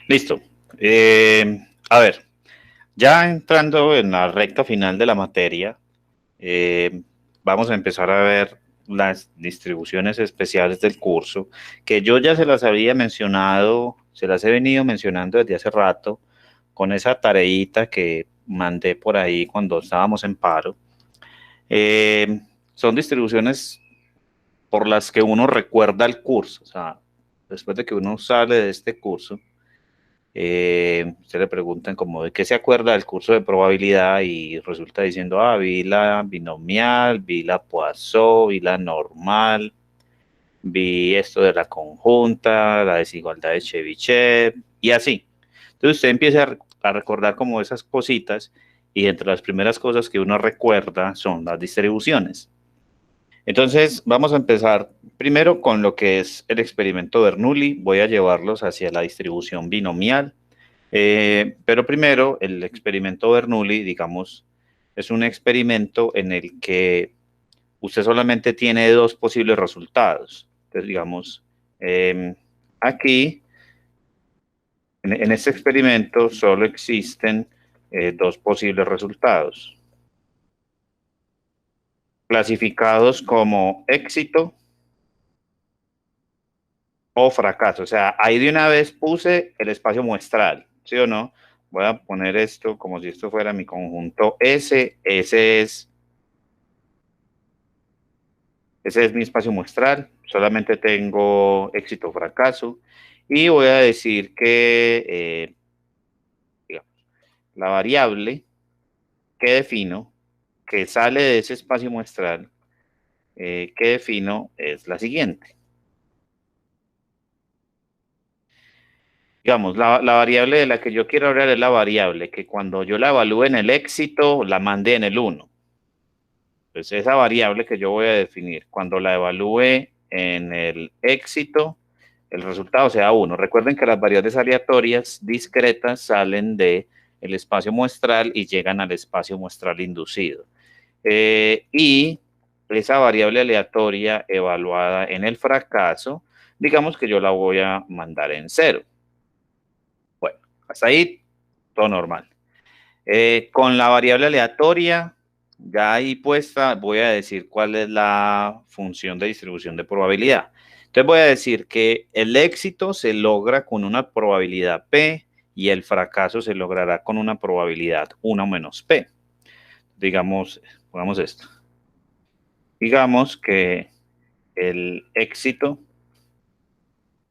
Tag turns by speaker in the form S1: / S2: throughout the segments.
S1: Listo. A ver, ya entrando en la recta final de la materia, vamos a empezar a ver las distribuciones especiales del curso, que yo ya se las había mencionado, se las he venido mencionando desde hace rato, con esa tareita que mandé por ahí cuando estábamos en paro. Son distribuciones por las que uno recuerda el curso, o sea, después de que uno sale de este curso, usted le preguntan como de qué se acuerda del curso de probabilidad y resulta diciendo, vi la binomial, vi la Poisson, vi la normal, vi esto de la conjunta, la desigualdad de Chebyshev y así. Entonces usted empieza a recordar como esas cositas y entre las primeras cosas que uno recuerda son las distribuciones. Entonces, vamos a empezar primero con lo que es el experimento Bernoulli. Voy a llevarlos hacia la distribución binomial. Pero primero, el experimento Bernoulli, digamos, es un experimento en el que usted solamente tiene dos posibles resultados. Entonces, digamos, aquí, en este experimento, solo existen dos posibles resultados, clasificados como éxito o fracaso. O sea, ahí de una vez puse el espacio muestral, ¿sí o no? Voy a poner esto como si esto fuera mi conjunto S. Ese es mi espacio muestral. Solamente tengo éxito o fracaso. Y voy a decir que, digamos, la variable que defino, que sale de ese espacio muestral, que defino es la siguiente. Digamos, la variable de la que yo quiero hablar es la variable que cuando yo la evalúe en el éxito, la mandé en el 1. Entonces, esa variable que yo voy a definir, cuando la evalúe en el éxito, el resultado sea 1. Recuerden que las variables aleatorias discretas salen del espacio muestral y llegan al espacio muestral inducido. Y esa variable aleatoria evaluada en el fracaso, digamos que yo la voy a mandar en 0. Bueno, hasta ahí todo normal. Con la variable aleatoria, ya ahí puesta, voy a decir cuál es la función de distribución de probabilidad. Entonces voy a decir que el éxito se logra con una probabilidad P y el fracaso se logrará con una probabilidad 1 menos P. Digamos, pongamos esto. Digamos que el éxito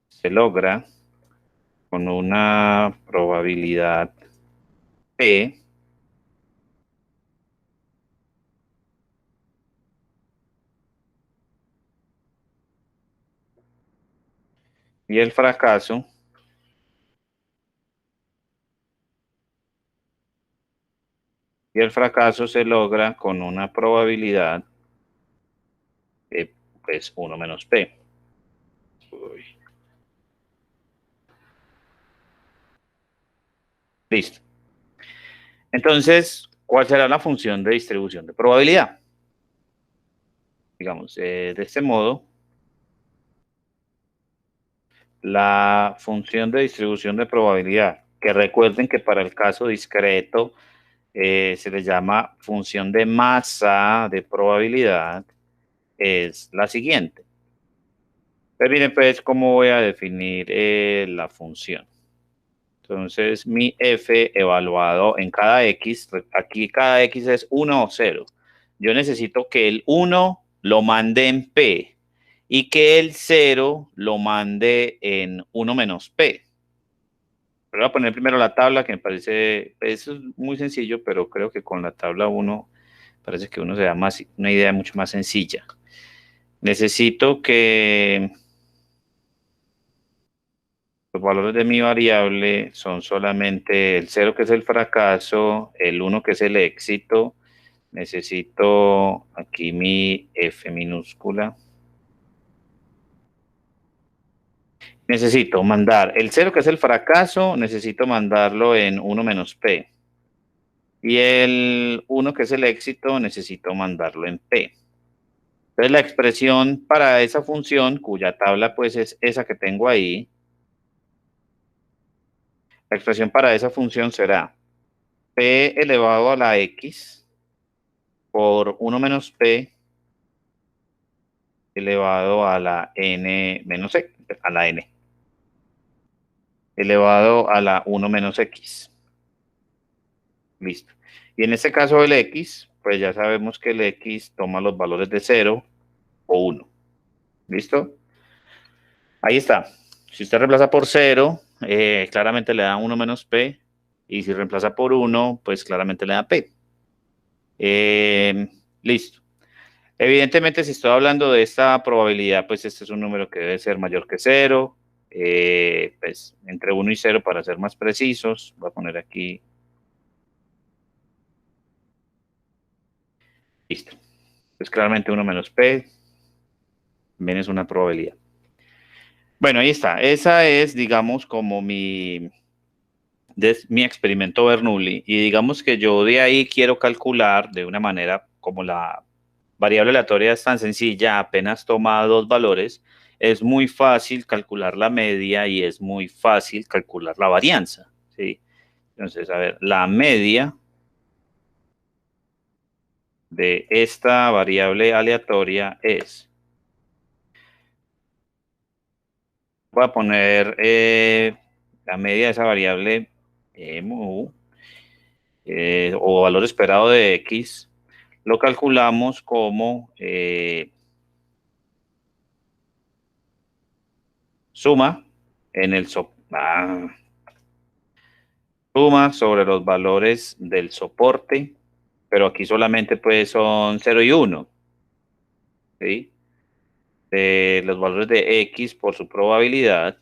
S1: se logra con una probabilidad P y el fracaso se logra con una probabilidad pues 1 menos P. Uy. Listo. Entonces, ¿cuál será la función de distribución de probabilidad? Digamos, de este modo, la función de distribución de probabilidad, que recuerden que para el caso discreto se le llama función de masa de probabilidad, es la siguiente. Pero miren, pues, ¿cómo voy a definir la función? Entonces, mi f evaluado en cada x, aquí cada x es 1 o 0. Yo necesito que el 1 lo mande en p y que el 0 lo mande en 1 menos p. Pero voy a poner primero la tabla, que me parece, eso es muy sencillo, pero creo que con la tabla 1 parece que uno se da más, una idea mucho más sencilla. Necesito que los valores de mi variable son solamente el 0 que es el fracaso, el 1 que es el éxito. Necesito aquí mi F minúscula. Necesito mandar el 0 que es el fracaso, necesito mandarlo en 1 menos P. Y el 1 que es el éxito, necesito mandarlo en P. Entonces la expresión para esa función, cuya tabla pues es esa que tengo ahí, La expresión para esa función será p elevado a la x por 1 menos p elevado a la n menos x, a la n, elevado a la 1 menos x. Listo. Y en este caso el x, pues ya sabemos que el x toma los valores de 0 o 1. ¿Listo? Ahí está. Si usted reemplaza por 0, claramente le da 1 menos p. Y si reemplaza por 1, pues claramente le da p. Listo. Evidentemente, si estoy hablando de esta probabilidad, pues este es un número que debe ser mayor que 0. Pues entre 1 y 0 para ser más precisos. Voy a poner aquí. Listo. Pues claramente 1 menos p también es una probabilidad. Bueno, ahí está. Esa es, digamos, como mi experimento Bernoulli. Y digamos que yo de ahí quiero calcular de una manera como la variable aleatoria es tan sencilla, apenas toma dos valores, es muy fácil calcular la media y es muy fácil calcular la varianza, ¿sí? Entonces, a ver, la media de esta variable aleatoria es, voy a poner la media de esa variable mu, o valor esperado de x, lo calculamos como suma en el suma sobre los valores del soporte, pero aquí solamente pues son 0 y 1, ¿sí? De los valores de x por su probabilidad.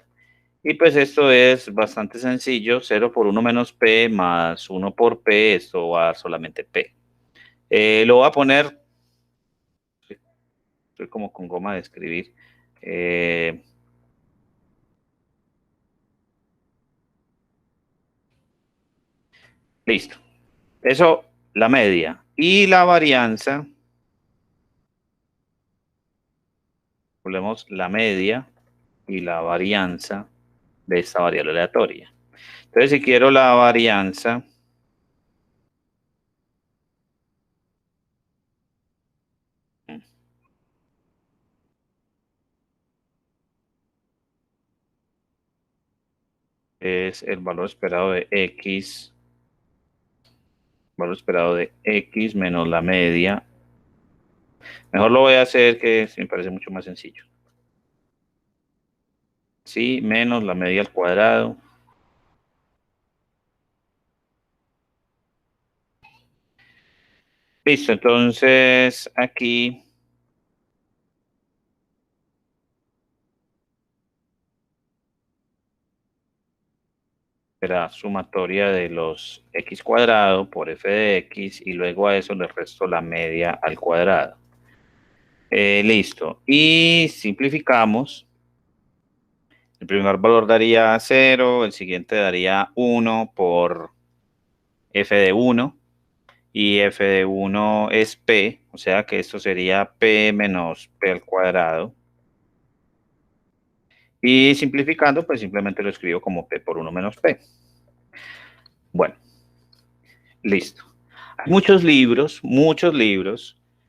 S1: Y pues esto es bastante sencillo, 0 por 1 menos p más 1 por p, esto va a dar solamente p. Lo voy a poner, estoy como con goma de escribir. Listo. Eso, la media. Y la varianza, volvemos la media y la varianza de esta variable aleatoria. Entonces, si quiero la varianza, es el valor esperado de x, valor esperado de x menos la media. Mejor lo voy a hacer que me parece mucho más sencillo. Sí, menos la media al cuadrado. Listo, entonces aquí será sumatoria de los x cuadrado por f de x y luego a eso le resto la media al cuadrado. Listo. Y simplificamos. El primer valor daría 0, el siguiente daría 1 por f de 1 y f de 1 es p, o sea que esto sería p menos p al cuadrado. Y simplificando, pues simplemente lo escribo como p por 1 menos p. Bueno, listo. Hay muchos libros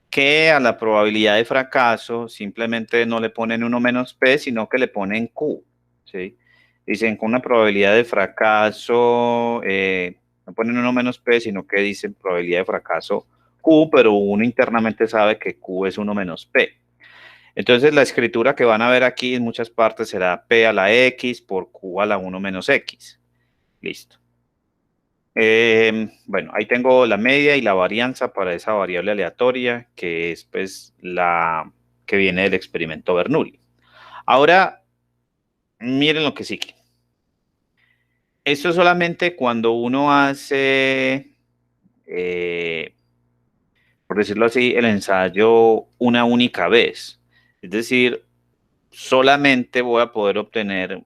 S1: que a la probabilidad de fracaso simplemente no le ponen 1 menos p, sino que le ponen q, ¿sí? Dicen con una probabilidad de fracaso, no ponen 1 menos p, sino que dicen probabilidad de fracaso q, pero uno internamente sabe que q es 1 menos p. Entonces la escritura que van a ver aquí en muchas partes será p a la x por q a la 1 menos x. Listo. Bueno, ahí tengo la media y la varianza para esa variable aleatoria, que es pues la que viene del experimento Bernoulli. Ahora, miren lo que sigue. Esto es solamente cuando uno hace, por decirlo así, el ensayo una única vez. Es decir, solamente voy a poder obtener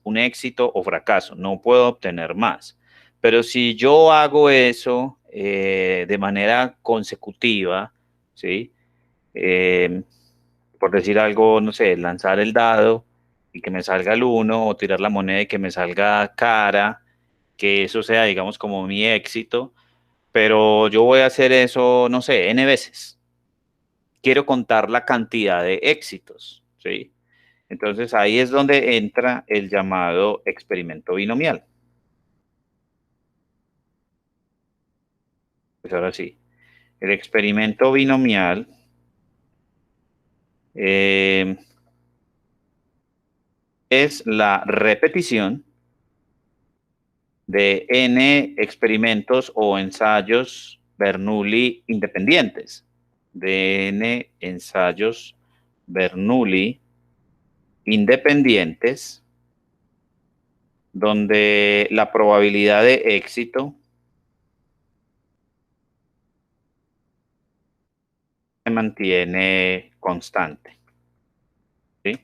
S1: un éxito o fracaso, no puedo obtener más. Pero si yo hago eso de manera consecutiva, ¿sí? Por decir algo, no sé, lanzar el dado y que me salga el 1, o tirar la moneda y que me salga cara, que eso sea, digamos, como mi éxito, pero yo voy a hacer eso, no sé, n veces. Quiero contar la cantidad de éxitos, ¿sí? Entonces ahí es donde entra el llamado experimento binomial. Pues ahora sí, el experimento binomial es la repetición de n experimentos o ensayos Bernoulli independientes, de n ensayos Bernoulli independientes, donde la probabilidad de éxito se mantiene constante. ¿Sí?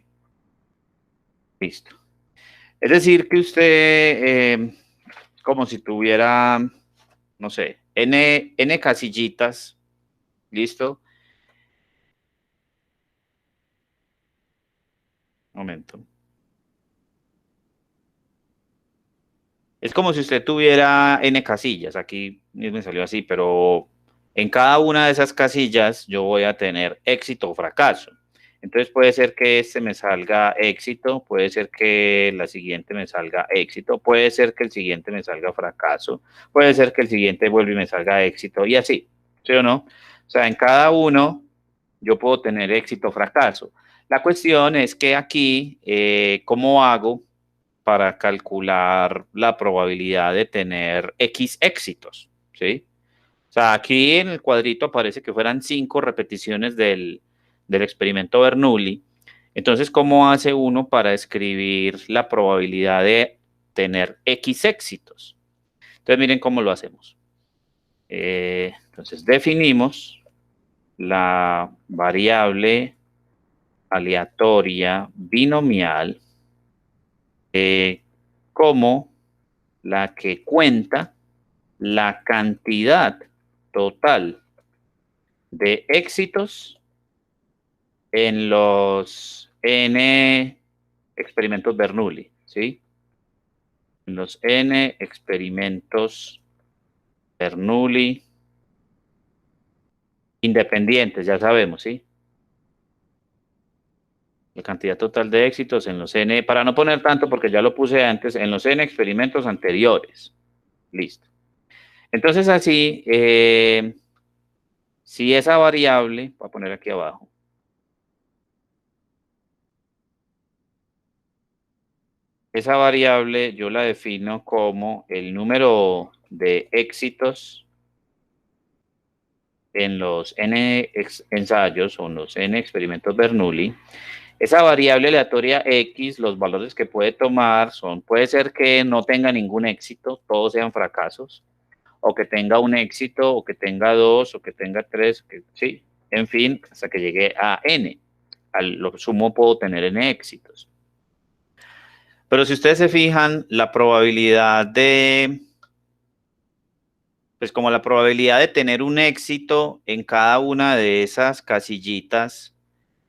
S1: Listo. Es decir, que usted, como si tuviera, no sé, n casillitas, ¿listo? Un momento. Es como si usted tuviera n casillas, aquí me salió así, pero en cada una de esas casillas yo voy a tener éxito o fracaso. Entonces puede ser que este me salga éxito, puede ser que la siguiente me salga éxito, puede ser que el siguiente me salga fracaso, puede ser que el siguiente vuelva y me salga éxito y así, ¿sí o no? O sea, en cada uno yo puedo tener éxito o fracaso. La cuestión es que aquí, ¿cómo hago para calcular la probabilidad de tener X éxitos? ¿Sí? O sea, aquí en el cuadrito aparece que fueran 5 repeticiones del experimento Bernoulli. Entonces, ¿cómo hace uno para escribir la probabilidad de tener X éxitos? Entonces, miren cómo lo hacemos. Entonces, definimos la variable aleatoria binomial como la que cuenta la cantidad total de éxitos en los N experimentos Bernoulli, ¿sí? En los N experimentos Bernoulli independientes, ya sabemos, ¿sí? La cantidad total de éxitos en los N, para no poner tanto porque ya lo puse antes, en los N experimentos anteriores. Listo. Entonces así, si esa variable, voy a poner aquí abajo, esa variable yo la defino como el número de éxitos en los N ensayos o en los N experimentos Bernoulli. Esa variable aleatoria X, los valores que puede tomar son, puede ser que no tenga ningún éxito, todos sean fracasos, o que tenga un éxito, o que tenga dos, o que tenga tres, que, sí, en fin, hasta que llegue a N. A lo sumo puedo tener N éxitos. Pero si ustedes se fijan, la probabilidad de, pues como la probabilidad de tener un éxito en cada una de esas casillitas,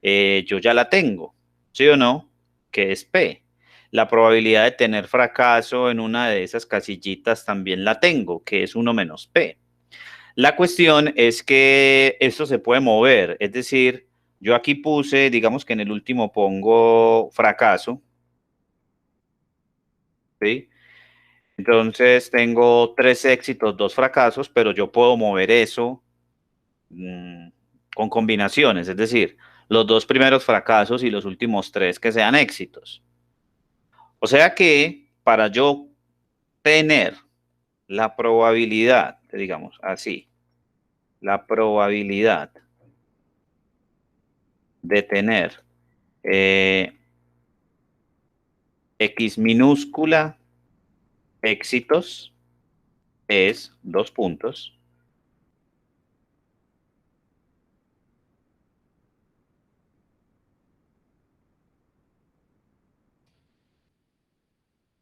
S1: yo ya la tengo, ¿sí o no? Que es P. La probabilidad de tener fracaso en una de esas casillitas también la tengo, que es 1 menos P. La cuestión es que esto se puede mover, es decir, yo aquí puse, digamos que en el último pongo fracaso, ¿sí? Entonces tengo 3 éxitos, 2 fracasos, pero yo puedo mover eso con combinaciones, es decir, los 2 primeros fracasos y los últimos 3 que sean éxitos. O sea que para yo tener la probabilidad, digamos así, la probabilidad de tener X minúscula éxitos es 2 puntos.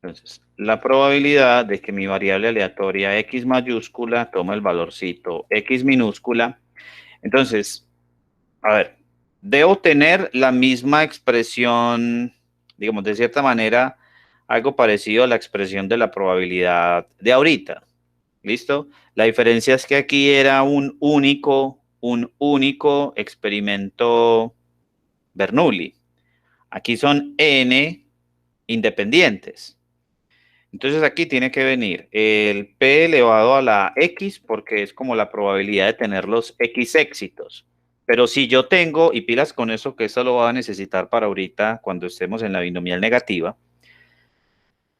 S1: Entonces, la probabilidad de que mi variable aleatoria X mayúscula tome el valorcito X minúscula. Entonces, a ver, debo tener la misma expresión digamos, de cierta manera, algo parecido a la expresión de la probabilidad de ahorita. ¿Listo? La diferencia es que aquí era un único experimento Bernoulli. Aquí son n independientes. Entonces aquí tiene que venir el p elevado a la x porque es como la probabilidad de tener los x éxitos. Pero si yo tengo, y pilas con eso que esto lo va a necesitar para ahorita cuando estemos en la binomial negativa,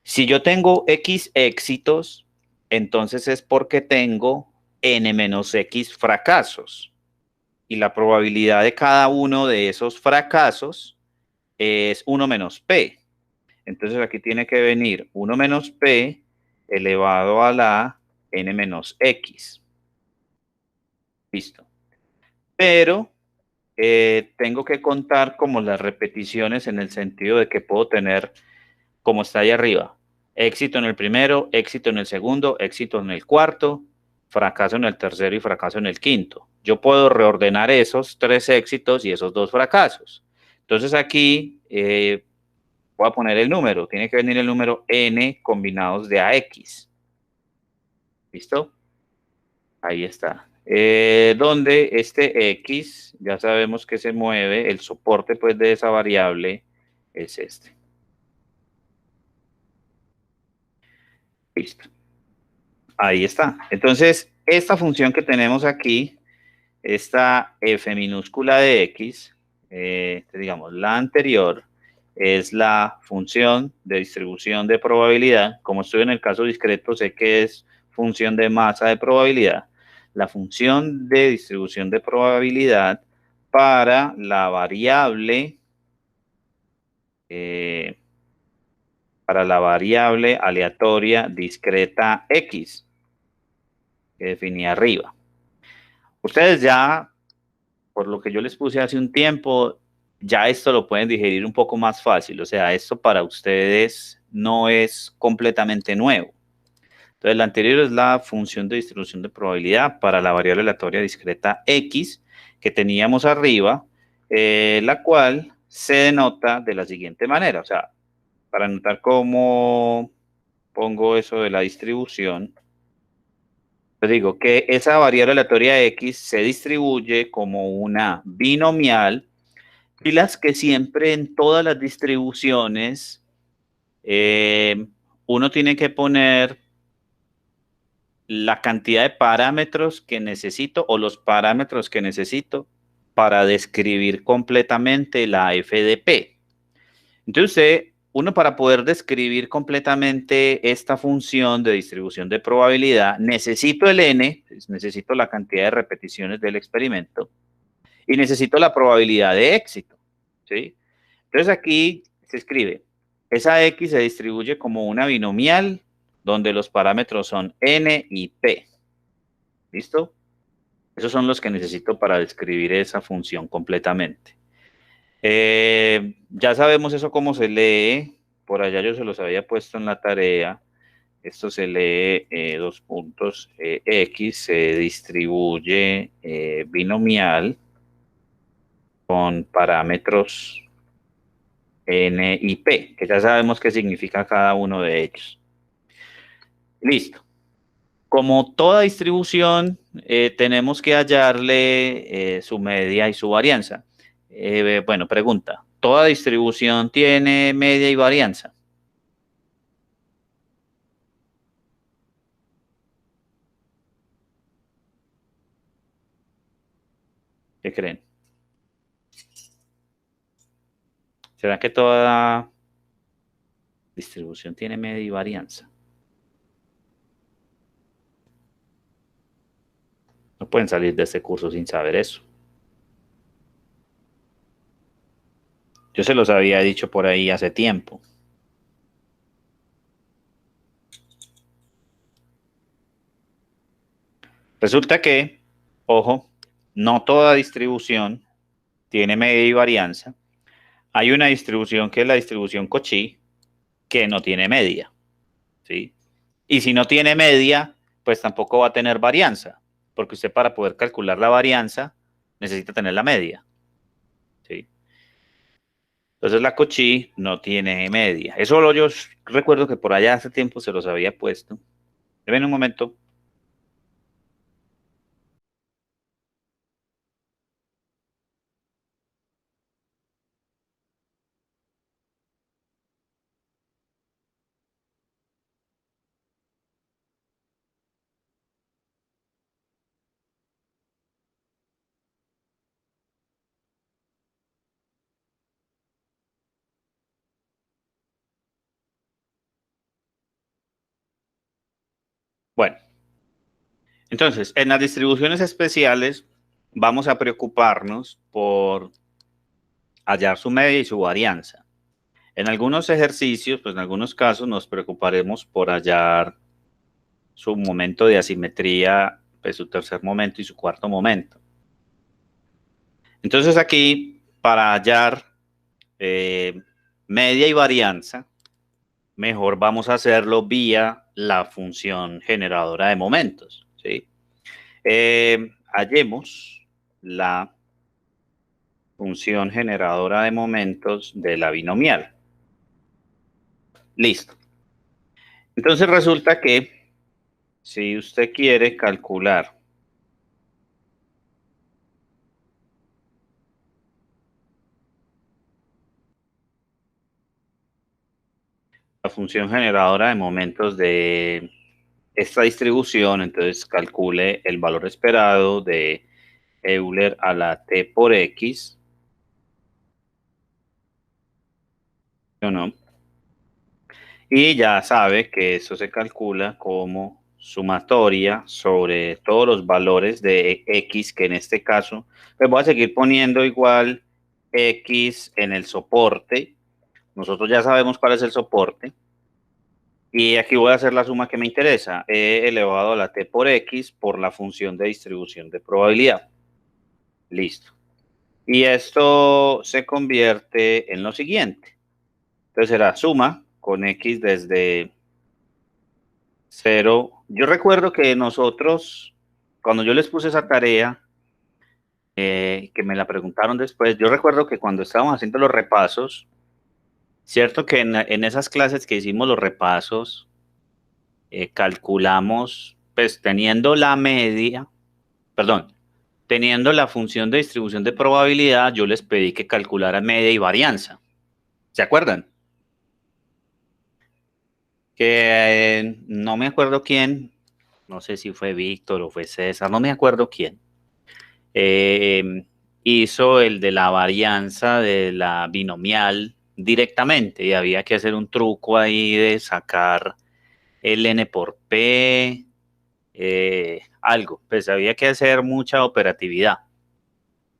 S1: si yo tengo x éxitos, entonces es porque tengo n menos x fracasos. Y la probabilidad de cada uno de esos fracasos es 1 menos p. Entonces aquí tiene que venir 1 menos p elevado a la n menos x. Listo. Pero tengo que contar como las repeticiones en el sentido de que puedo tener, como está ahí arriba, éxito en el primero, éxito en el segundo, éxito en el cuarto, fracaso en el tercero y fracaso en el quinto. Yo puedo reordenar esos 3 éxitos y esos 2 fracasos. Entonces aquí voy a poner el número. Tiene que venir el número n combinados de ax. ¿Listo? Ahí está. Donde este x, ya sabemos que se mueve, el soporte pues de esa variable es este. Listo. Ahí está. Entonces, esta función que tenemos aquí, esta f minúscula de x, digamos, la anterior, es la función de distribución de probabilidad. Como estoy en el caso discreto, sé que es función de masa de probabilidad. La función de distribución de probabilidad para la variable, eh, aleatoria discreta x, que definí arriba. Ustedes ya, por lo que yo les puse hace un tiempo, ya esto lo pueden digerir un poco más fácil. O sea, esto para ustedes no es completamente nuevo. Entonces, la anterior es la función de distribución de probabilidad para la variable aleatoria discreta x que teníamos arriba, la cual se denota de la siguiente manera. O sea, para notar cómo pongo eso de la distribución, les digo que esa variable aleatoria x se distribuye como una binomial y las que siempre en todas las distribuciones uno tiene que poner la cantidad de parámetros que necesito o los parámetros que necesito para describir completamente la f de p. Entonces, uno para poder describir completamente esta función de distribución de probabilidad, necesito el n, necesito la cantidad de repeticiones del experimento, y necesito la probabilidad de éxito, ¿sí? Entonces aquí se escribe, esa x se distribuye como una binomial donde los parámetros son n y p. ¿Listo? Esos son los que necesito para describir esa función completamente. Ya sabemos eso cómo se lee. Por allá yo se los había puesto en la tarea. Esto se lee dos puntos. X se distribuye binomial con parámetros n y p, que ya sabemos qué significa cada uno de ellos. Listo. Como toda distribución, tenemos que hallarle su media y su varianza. Bueno, pregunta, ¿toda distribución tiene media y varianza? ¿Qué creen? ¿Será que toda distribución tiene media y varianza? No pueden salir de este curso sin saber eso. Yo se los había dicho por ahí hace tiempo. Resulta que, ojo, no toda distribución tiene media y varianza. Hay una distribución que es la distribución Cauchy, que no tiene media, ¿sí? Y si no tiene media, pues tampoco va a tener varianza, porque usted para poder calcular la varianza necesita tener la media, ¿sí? Entonces la Cauchy no tiene media. Eso yo recuerdo que por allá hace tiempo se los había puesto. Ven un momento. Bueno, entonces, en las distribuciones especiales vamos a preocuparnos por hallar su media y su varianza. En algunos ejercicios, pues en algunos casos nos preocuparemos por hallar su momento de asimetría, pues su tercer momento y su cuarto momento. Entonces aquí, para hallar media y varianza, mejor vamos a hacerlo vía la función generadora de momentos, ¿sí? Hallemos la función generadora de momentos de la binomial. Listo. Entonces resulta que si usted quiere calcular la función generadora de momentos de esta distribución, entonces calcule el valor esperado de Euler a la t por x, ¿o no? Y ya sabe que eso se calcula como sumatoria sobre todos los valores de x, que en este caso, pues voy a seguir poniendo igual x en el soporte. Nosotros ya sabemos cuál es el soporte. Y aquí voy a hacer la suma que me interesa, e elevado a la t por x por la función de distribución de probabilidad. Listo. Y esto se convierte en lo siguiente. Entonces será suma con x desde 0. Yo recuerdo que nosotros, cuando yo les puse esa tarea, que me la preguntaron después, yo recuerdo que cuando estábamos haciendo los repasos, cierto que en esas clases que hicimos los repasos, calculamos, pues teniendo la media, perdón, teniendo la función de distribución de probabilidad, yo les pedí que calcularan media y varianza. ¿Se acuerdan? Que no me acuerdo quién, no sé si fue Víctor o fue César, no me acuerdo quién, hizo el de la varianza de la binomial directamente y había que hacer un truco ahí de sacar el n por p, algo, pues había que hacer mucha operatividad.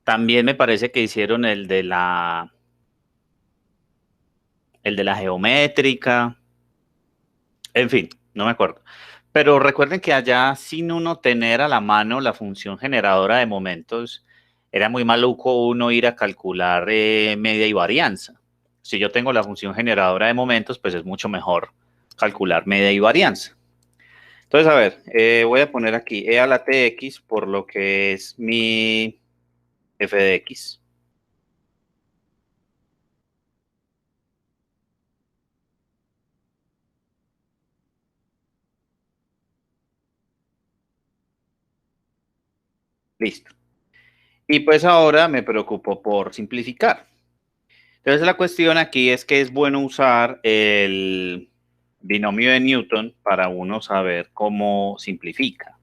S1: También me parece que hicieron el de la geométrica, en fin, no me acuerdo. Pero recuerden que allá, sin uno tener a la mano la función generadora de momentos, era muy maluco uno ir a calcular media y varianza. Si yo tengo la función generadora de momentos, pues es mucho mejor calcular media y varianza. Entonces, a ver, voy a poner aquí e a la tx por lo que es mi f de x. Listo. Y pues ahora me preocupo por simplificar. Entonces la cuestión aquí es que es bueno usar el binomio de Newton para uno saber cómo simplifica.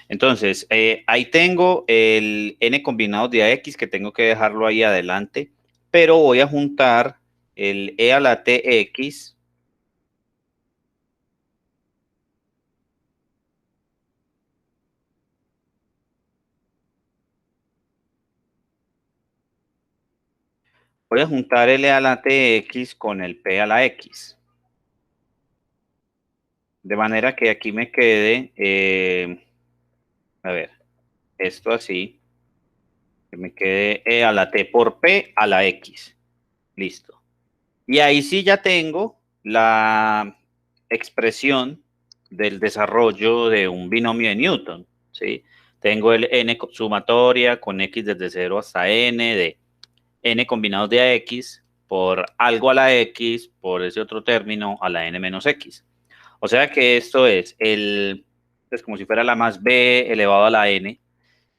S1: Entonces, ahí tengo el n combinado de ax, que tengo que dejarlo ahí adelante, pero voy a juntar el e a la tx voy a juntar el e a la tx con el p a la x. De manera que aquí me quede, a ver, esto así, que me quede e a la t por p a la x. Listo. Y ahí sí ya tengo la expresión del desarrollo de un binomio de Newton, ¿sí? Tengo el n sumatoria con x desde 0 hasta n de n combinados de ax por algo a la x por ese otro término a la n menos x. O sea que esto es como si fuera la más b elevado a la n.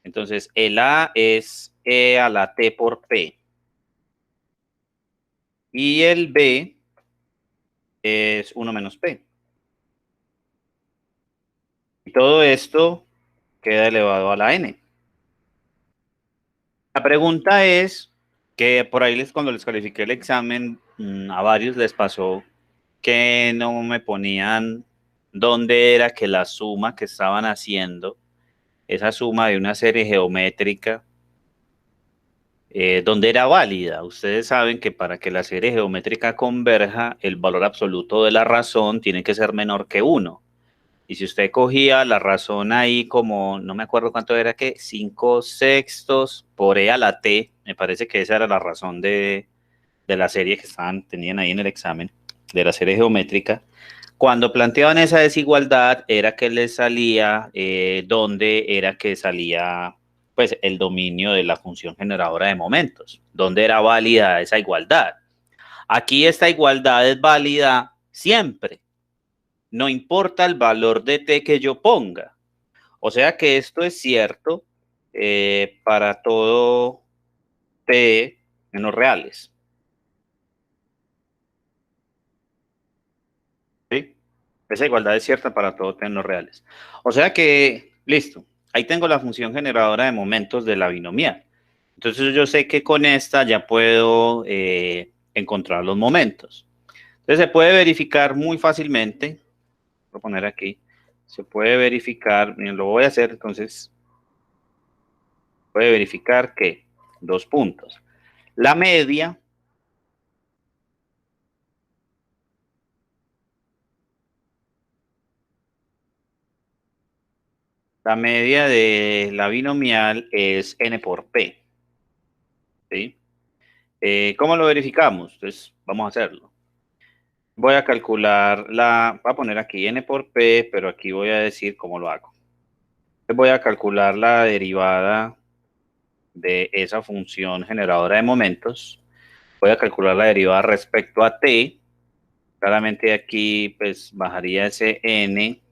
S1: Entonces, el a es e a la t por p. Y el b es 1 menos p. Y todo esto queda elevado a la n. La pregunta es que por ahí cuando les califiqué el examen, a varios les pasó que no me ponían dónde era que la suma que estaban haciendo, esa suma de una serie geométrica, dónde era válida. Ustedes saben que para que la serie geométrica converja, el valor absoluto de la razón tiene que ser menor que 1. Y si usted cogía la razón ahí como, no me acuerdo cuánto era, que 5 sextos por e a la t, me parece que esa era la razón de la serie que tenían ahí en el examen, de la serie geométrica. Cuando planteaban esa desigualdad era que les salía, donde era que salía pues el dominio de la función generadora de momentos, donde era válida esa igualdad. Aquí esta igualdad es válida siempre, no importa el valor de t que yo ponga. O sea que esto es cierto para todo t en los reales. ¿Sí? Esa igualdad es cierta para todo t en los reales. O sea que, listo, ahí tengo la función generadora de momentos de la binomial. Entonces yo sé que con esta ya puedo encontrar los momentos. Entonces se puede verificar muy fácilmente. Voy a poner aquí. Se puede verificar, miren, lo voy a hacer, entonces puede verificar que, 2 puntos. La media de la binomial es n por p. ¿Sí? ¿Cómo lo verificamos? Entonces, vamos a hacerlo. Voy a calcular voy a poner aquí n por p, pero aquí voy a decir cómo lo hago. Entonces voy a calcular la derivada de esa función generadora de momentos. Voy a calcular la derivada respecto a t. Claramente aquí pues bajaría ese n.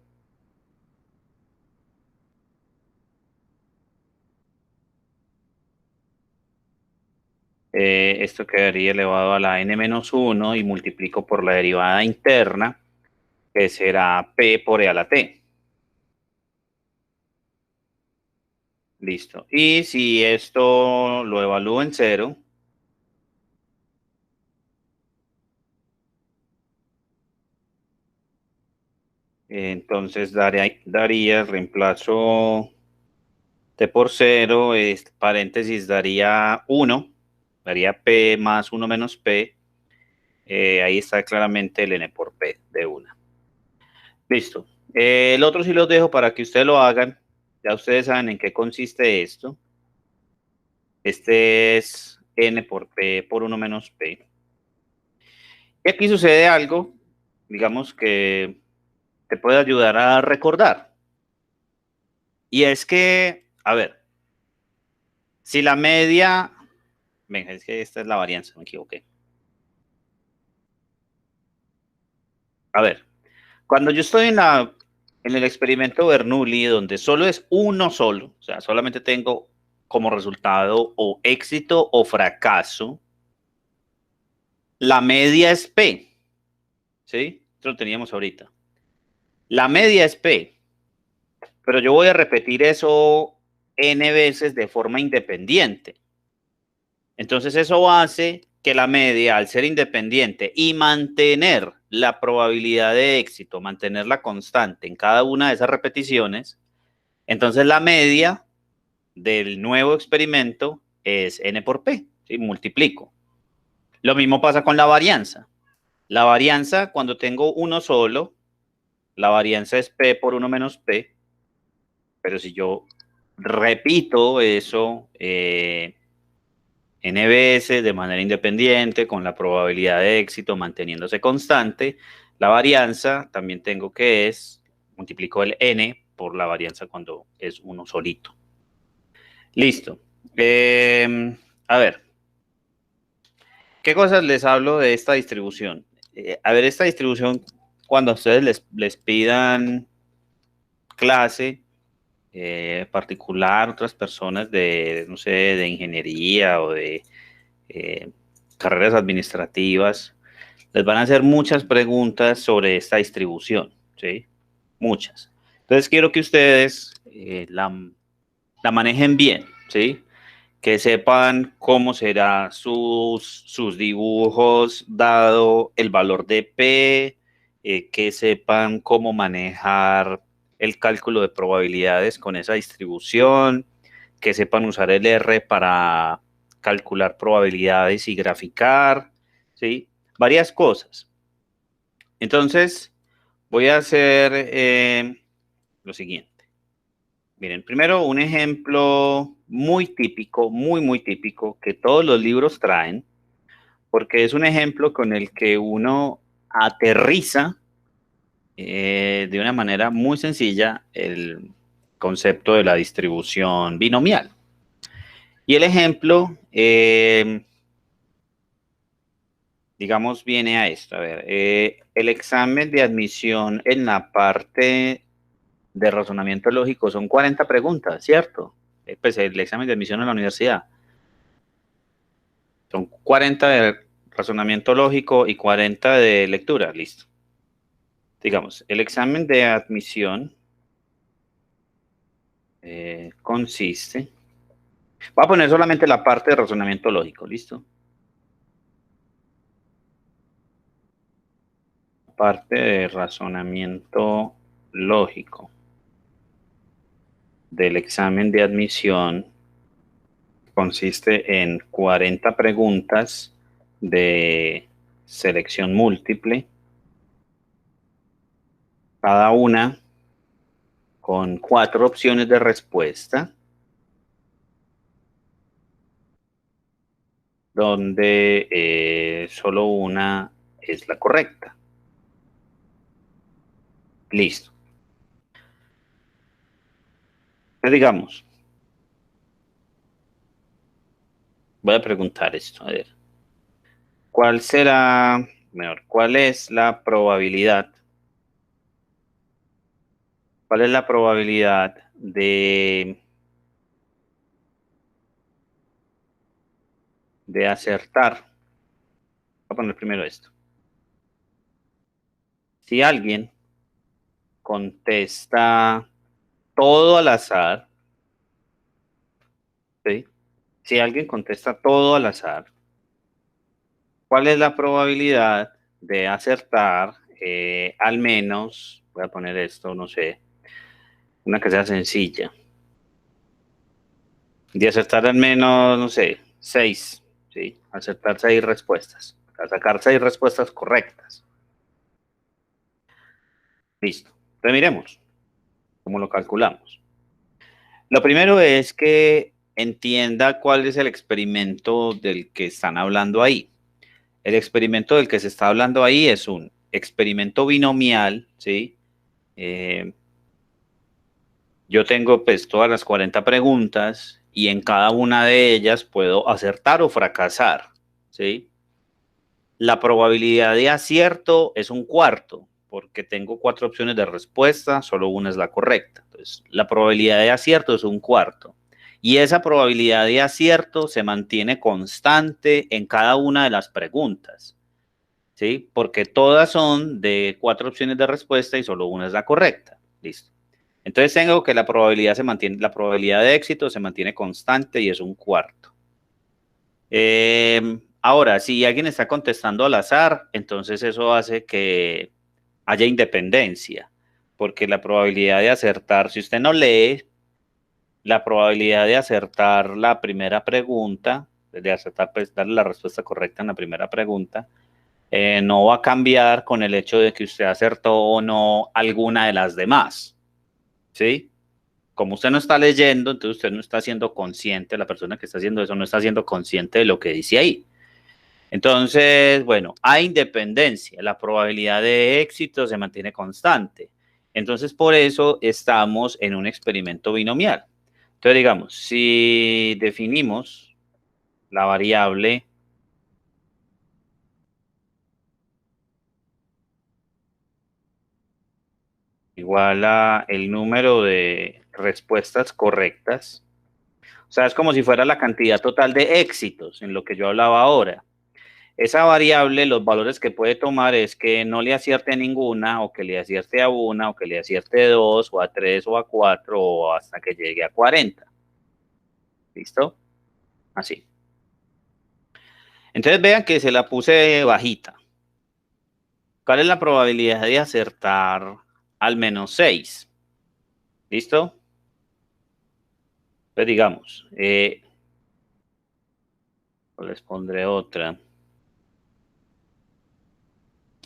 S1: Esto quedaría elevado a la n menos 1 y multiplico por la derivada interna, que será p por e a la t. Listo. Y si esto lo evalúo en 0, entonces daría reemplazo t por 0, paréntesis daría 1, daría p más 1 menos p. Ahí está claramente el n por p de 1. Listo. El otro sí los dejo para que ustedes lo hagan. Ya ustedes saben en qué consiste esto. Este es n por p por 1 menos p. Y aquí sucede algo, digamos que te puede ayudar a recordar. Y es que, a ver, si la media, venga, es que esta es la varianza, me equivoqué. A ver, cuando yo estoy en el experimento Bernoulli, donde solo es uno solo, o sea, solamente tengo como resultado o éxito o fracaso, la media es P, ¿sí? Esto lo teníamos ahorita. La media es P, pero yo voy a repetir eso n veces de forma independiente. Entonces eso hace que la media, al ser independiente y mantener la probabilidad de éxito, mantenerla constante en cada una de esas repeticiones, entonces la media del nuevo experimento es n por p, ¿sí? Multiplico. Lo mismo pasa con la varianza. La varianza, cuando tengo uno solo, la varianza es p por 1 menos p, pero si yo repito eso n veces de manera independiente, con la probabilidad de éxito manteniéndose constante, la varianza también tengo que multiplico el n por la varianza cuando es uno solito. Listo. A ver. ¿Qué cosas les hablo de esta distribución? A ver, esta distribución, cuando a ustedes les pidan clase particular, otras personas de, no sé, de ingeniería o de carreras administrativas, les van a hacer muchas preguntas sobre esta distribución, ¿sí? Muchas. Entonces quiero que ustedes la manejen bien, ¿sí? Que sepan cómo serán sus dibujos dado el valor de P, que sepan cómo manejar el cálculo de probabilidades con esa distribución, que sepan usar el R para calcular probabilidades y graficar, ¿sí? Varias cosas. Entonces, voy a hacer lo siguiente. Miren, primero un ejemplo muy típico, muy típico, que todos los libros traen, porque es un ejemplo con el que uno aterriza de una manera muy sencilla el concepto de la distribución binomial. Y el ejemplo, digamos, viene a esto. A ver, el examen de admisión en la parte de razonamiento lógico son 40 preguntas, ¿cierto? Pues el examen de admisión a la universidad. Son 40 de razonamiento lógico y 40 de lectura, listo. Digamos, el examen de admisión consiste... Voy a poner solamente la parte de razonamiento lógico, listo. Parte de razonamiento lógico del examen de admisión consiste en 40 preguntas de selección múltiple, cada una con 4 opciones de respuesta, donde solo una es la correcta. Listo. Entonces, digamos, voy a preguntar esto, a ver. ¿Cuál será, mejor, cuál es la probabilidad? ¿Cuál es la probabilidad de acertar? Voy a poner primero esto. Si alguien contesta todo al azar, ¿sí? Si alguien contesta todo al azar, ¿cuál es la probabilidad de acertar al menos, voy a poner esto, no sé, una que sea sencilla, de acertar al menos, no sé, 6, ¿sí? Acertar 6 respuestas, a sacar 6 respuestas correctas. Listo. Entonces miremos cómo lo calculamos. Lo primero es que entienda cuál es el experimento del que están hablando ahí. El experimento del que se está hablando ahí es un experimento binomial, ¿sí? Yo tengo pues todas las 40 preguntas y en cada una de ellas puedo acertar o fracasar, ¿sí? La probabilidad de acierto es un cuarto, porque tengo 4 opciones de respuesta, solo una es la correcta. Entonces, la probabilidad de acierto es un cuarto. Y esa probabilidad de acierto se mantiene constante en cada una de las preguntas, ¿sí? Porque todas son de 4 opciones de respuesta y solo una es la correcta. Listo. Entonces tengo que la probabilidad se mantiene, la probabilidad de éxito se mantiene constante y es un cuarto. Ahora, si alguien está contestando al azar, entonces eso hace que haya independencia, porque la probabilidad de acertar, si usted no lee, la probabilidad de acertar la primera pregunta, de acertar, pues, darle la respuesta correcta en la primera pregunta, no va a cambiar con el hecho de que usted acertó o no alguna de las demás, ¿sí? Como usted no está leyendo, entonces usted no está siendo consciente, la persona que está haciendo eso no está siendo consciente de lo que dice ahí. Entonces, bueno, hay independencia, la probabilidad de éxito se mantiene constante. Entonces, por eso estamos en un experimento binomial. Entonces, digamos, si definimos la variable igual a el número de respuestas correctas. O sea, es como si fuera la cantidad total de éxitos en lo que yo hablaba ahora. Esa variable, los valores que puede tomar es que no le acierte a ninguna, o que le acierte a una, o que le acierte a dos, o a tres, o a cuatro, o hasta que llegue a 40. ¿Listo? Así. Entonces vean que se la puse bajita. ¿Cuál es la probabilidad de acertar al menos 6? ¿Listo? Pues digamos, les pondré otra.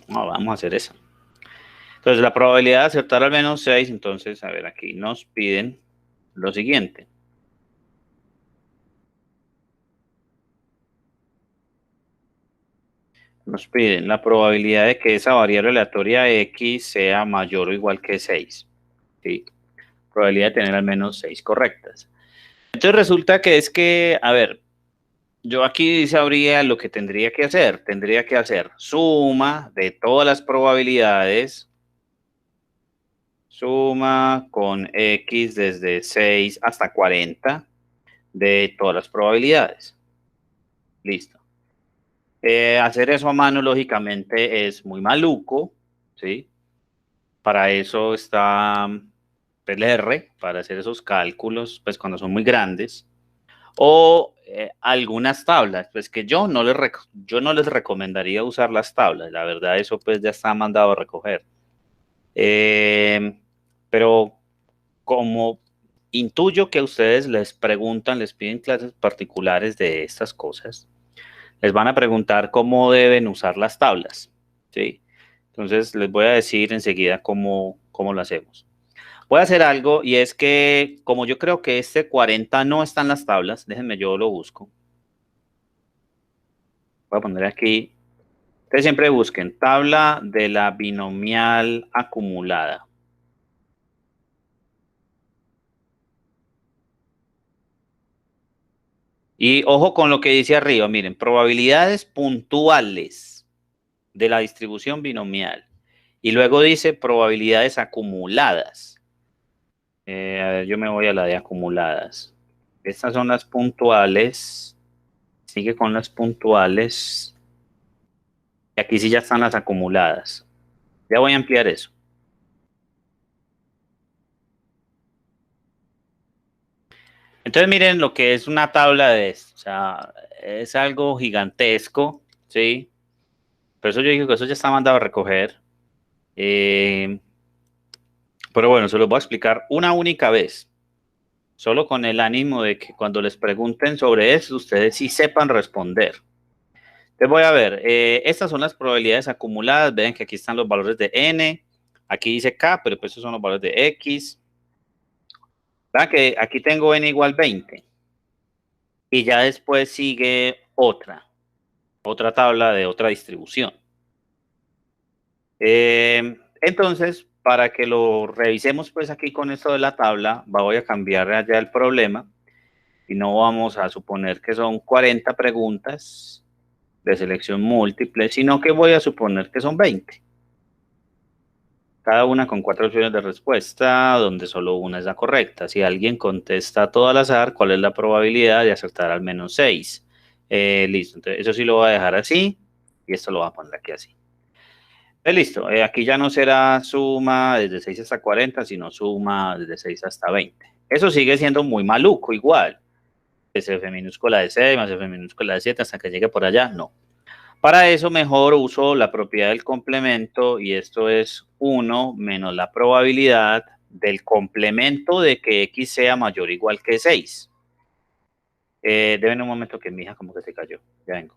S1: No, vamos a hacer esa. Entonces, la probabilidad de acertar al menos 6, entonces, a ver, aquí nos piden lo siguiente. Nos piden la probabilidad de que esa variable aleatoria X sea mayor o igual que 6. ¿Sí? Probabilidad de tener al menos 6 correctas. Entonces resulta que es que, a ver, yo aquí sabría lo que tendría que hacer. Tendría que hacer suma de todas las probabilidades, suma con X desde 6 hasta 40 de todas las probabilidades. Listo. Hacer eso a mano, lógicamente, es muy maluco, ¿sí? Para eso está el R, para hacer esos cálculos, pues cuando son muy grandes. O algunas tablas, pues que yo no les recomendaría usar las tablas, la verdad eso pues ya está mandado a recoger. Pero como intuyo que a ustedes les preguntan, les piden clases particulares de estas cosas, les van a preguntar cómo deben usar las tablas, ¿sí? Entonces les voy a decir enseguida cómo lo hacemos. Voy a hacer algo y es que como yo creo que este 40 no está en las tablas, déjenme yo lo busco. Voy a poner aquí. Ustedes siempre busquen tabla de la binomial acumulada. Y ojo con lo que dice arriba, miren, probabilidades puntuales de la distribución binomial. Y luego dice probabilidades acumuladas. A ver, yo me voy a la de acumuladas. Estas son las puntuales. Sigue con las puntuales. Y aquí sí ya están las acumuladas. Ya voy a ampliar eso. Entonces miren lo que es una tabla de esto. O sea, es algo gigantesco, ¿sí? Por eso yo digo que eso ya está mandado a recoger. Eh, pero bueno, se los voy a explicar una única vez. Solo con el ánimo de que cuando les pregunten sobre eso, ustedes sí sepan responder. Entonces voy a ver, estas son las probabilidades acumuladas. Ven que aquí están los valores de n. Aquí dice k, pero pues esos son los valores de x. Vean que aquí tengo n igual 20. Y ya después sigue otra tabla de otra distribución. Entonces, para que lo revisemos pues aquí con esto de la tabla, voy a cambiar allá el problema y no vamos a suponer que son 40 preguntas de selección múltiple, sino que voy a suponer que son 20. Cada una con 4 opciones de respuesta, donde solo una es la correcta. Si alguien contesta todo al azar, ¿cuál es la probabilidad de acertar al menos 6? Listo, entonces eso sí lo voy a dejar así y esto lo voy a poner aquí así. Listo, aquí ya no será suma desde 6 hasta 40, sino suma desde 6 hasta 20. Eso sigue siendo muy maluco igual. Es F minúscula de 6 más F minúscula de 7 hasta que llegue por allá, no. Para eso mejor uso la propiedad del complemento y esto es 1 menos la probabilidad del complemento de que X sea mayor o igual que 6. Deben un momento que mi hija como que se cayó. Ya vengo.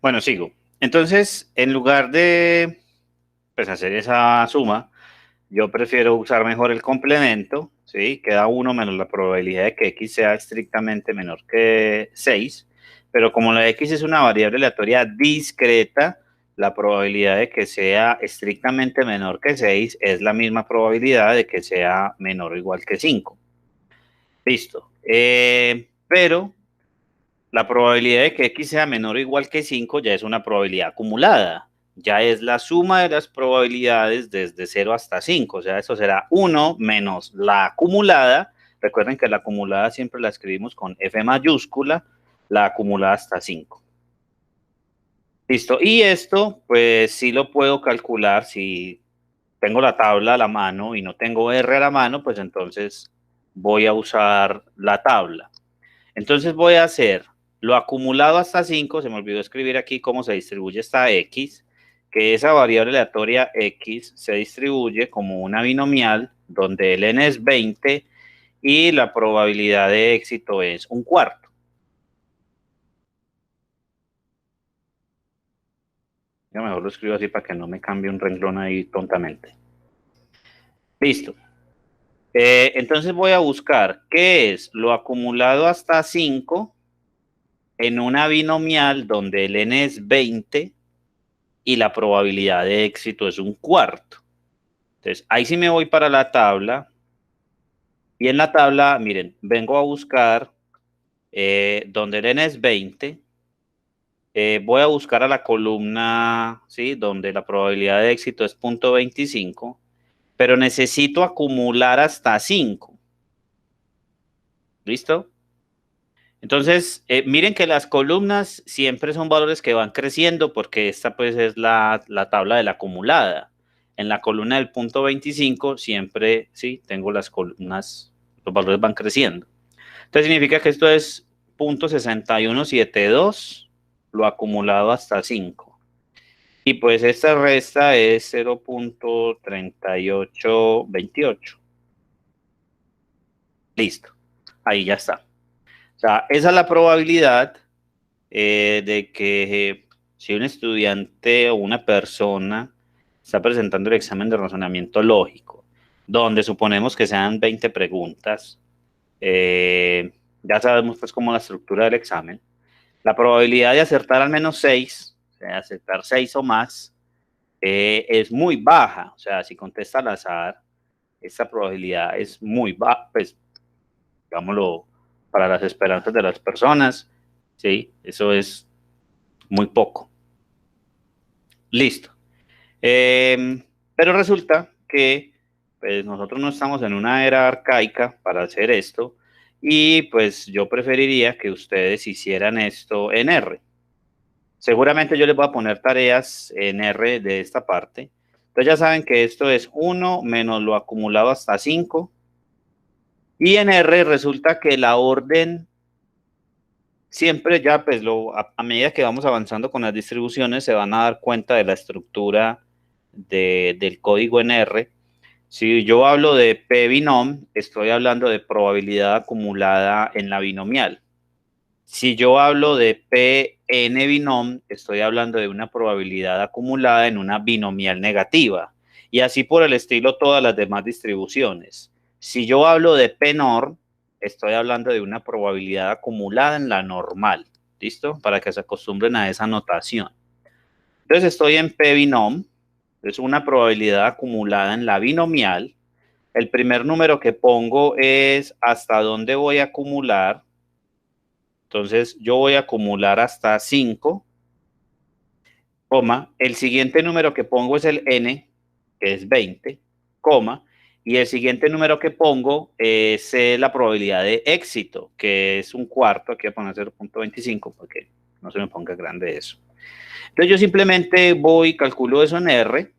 S1: Bueno, sigo. Entonces, en lugar de pues, hacer esa suma, yo prefiero usar mejor el complemento, ¿sí? Queda 1 menos la probabilidad de que x sea estrictamente menor que 6, pero como la x es una variable aleatoria discreta, la probabilidad de que sea estrictamente menor que 6 es la misma probabilidad de que sea menor o igual que 5. Listo. Pero la probabilidad de que x sea menor o igual que 5 ya es una probabilidad acumulada. Ya es la suma de las probabilidades desde 0 hasta 5. O sea, eso será 1 menos la acumulada. Recuerden que la acumulada siempre la escribimos con F mayúscula, la acumulada hasta 5. Listo. Y esto, pues sí lo puedo calcular si tengo la tabla a la mano y no tengo R a la mano, pues entonces voy a usar la tabla. Entonces voy a hacer lo acumulado hasta 5, se me olvidó escribir aquí cómo se distribuye esta x, que esa variable aleatoria x se distribuye como una binomial donde el n es 20 y la probabilidad de éxito es 1/4. Yo mejor lo escribo así para que no me cambie un renglón ahí tontamente. Listo. Entonces voy a buscar qué es lo acumulado hasta 5 en una binomial donde el n es 20 y la probabilidad de éxito es 1/4. Entonces, ahí sí me voy para la tabla. Y en la tabla, miren, vengo a buscar donde el n es 20. Voy a buscar a la columna, ¿sí? Donde la probabilidad de éxito es 0.25. Pero necesito acumular hasta 5. ¿Listo? Entonces, miren que las columnas siempre son valores que van creciendo porque esta pues es la tabla de la acumulada. En la columna del punto 25 siempre, sí, tengo las columnas, los valores van creciendo. Entonces significa que esto es 0.6172, lo acumulado hasta 5. Y pues esta resta es 0.3828. Listo, ahí ya está. O sea, esa es la probabilidad de que si un estudiante o una persona está presentando el examen de razonamiento lógico, donde suponemos que sean 20 preguntas, ya sabemos pues cómo la estructura del examen, la probabilidad de acertar al menos 6, o sea, acertar 6 o más, es muy baja. O sea, si contesta al azar, esta probabilidad es muy baja, pues, digámoslo, para las esperanzas de las personas, ¿sí? Eso es muy poco. Listo. Pero resulta que pues, nosotros no estamos en una era arcaica para hacer esto y pues yo preferiría que ustedes hicieran esto en R. Seguramente yo les voy a poner tareas en R de esta parte. Entonces ya saben que esto es 1 menos lo acumulado hasta 5. Y en R resulta que la orden siempre ya, pues a medida que vamos avanzando con las distribuciones, se van a dar cuenta de la estructura del código en R. Si yo hablo de P binom, estoy hablando de probabilidad acumulada en la binomial. Si yo hablo de Pn binom, estoy hablando de una probabilidad acumulada en una binomial negativa. Y así por el estilo todas las demás distribuciones. Si yo hablo de P norm, estoy hablando de una probabilidad acumulada en la normal. ¿Listo? Para que se acostumbren a esa notación. Entonces estoy en P binom, es una probabilidad acumulada en la binomial. El primer número que pongo es hasta dónde voy a acumular. Entonces yo voy a acumular hasta 5, coma. El siguiente número que pongo es el n, que es 20, coma. Y el siguiente número que pongo es la probabilidad de éxito, que es 1/4. Aquí voy a poner 0.25 porque no se me ponga grande eso. Entonces yo simplemente voy, calculo eso en R,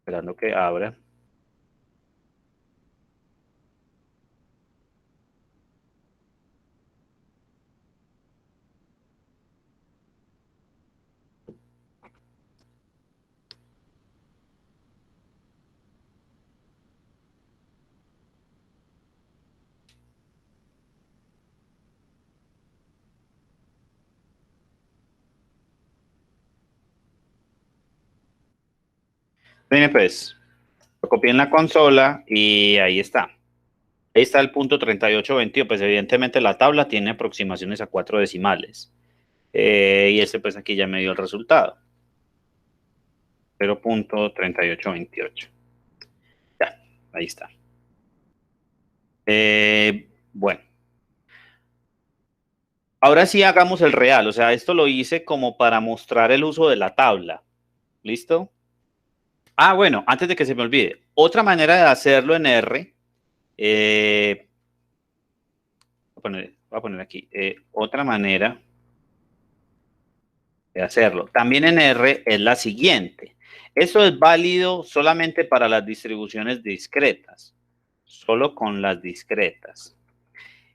S1: esperando que abra. Mire, pues, lo copié en la consola y ahí está. Ahí está el punto 3822. Pues evidentemente la tabla tiene aproximaciones a 4 decimales. Y este pues aquí ya me dio el resultado. 0.3828. Ya, ahí está. Bueno. Ahora sí hagamos el real. O sea, esto lo hice como para mostrar el uso de la tabla. ¿Listo? Ah, bueno, antes de que se me olvide. Otra manera de hacerlo en R. Voy a poner aquí. Otra manera de hacerlo. También en R es la siguiente. Eso es válido solamente para las distribuciones discretas. Solo con las discretas.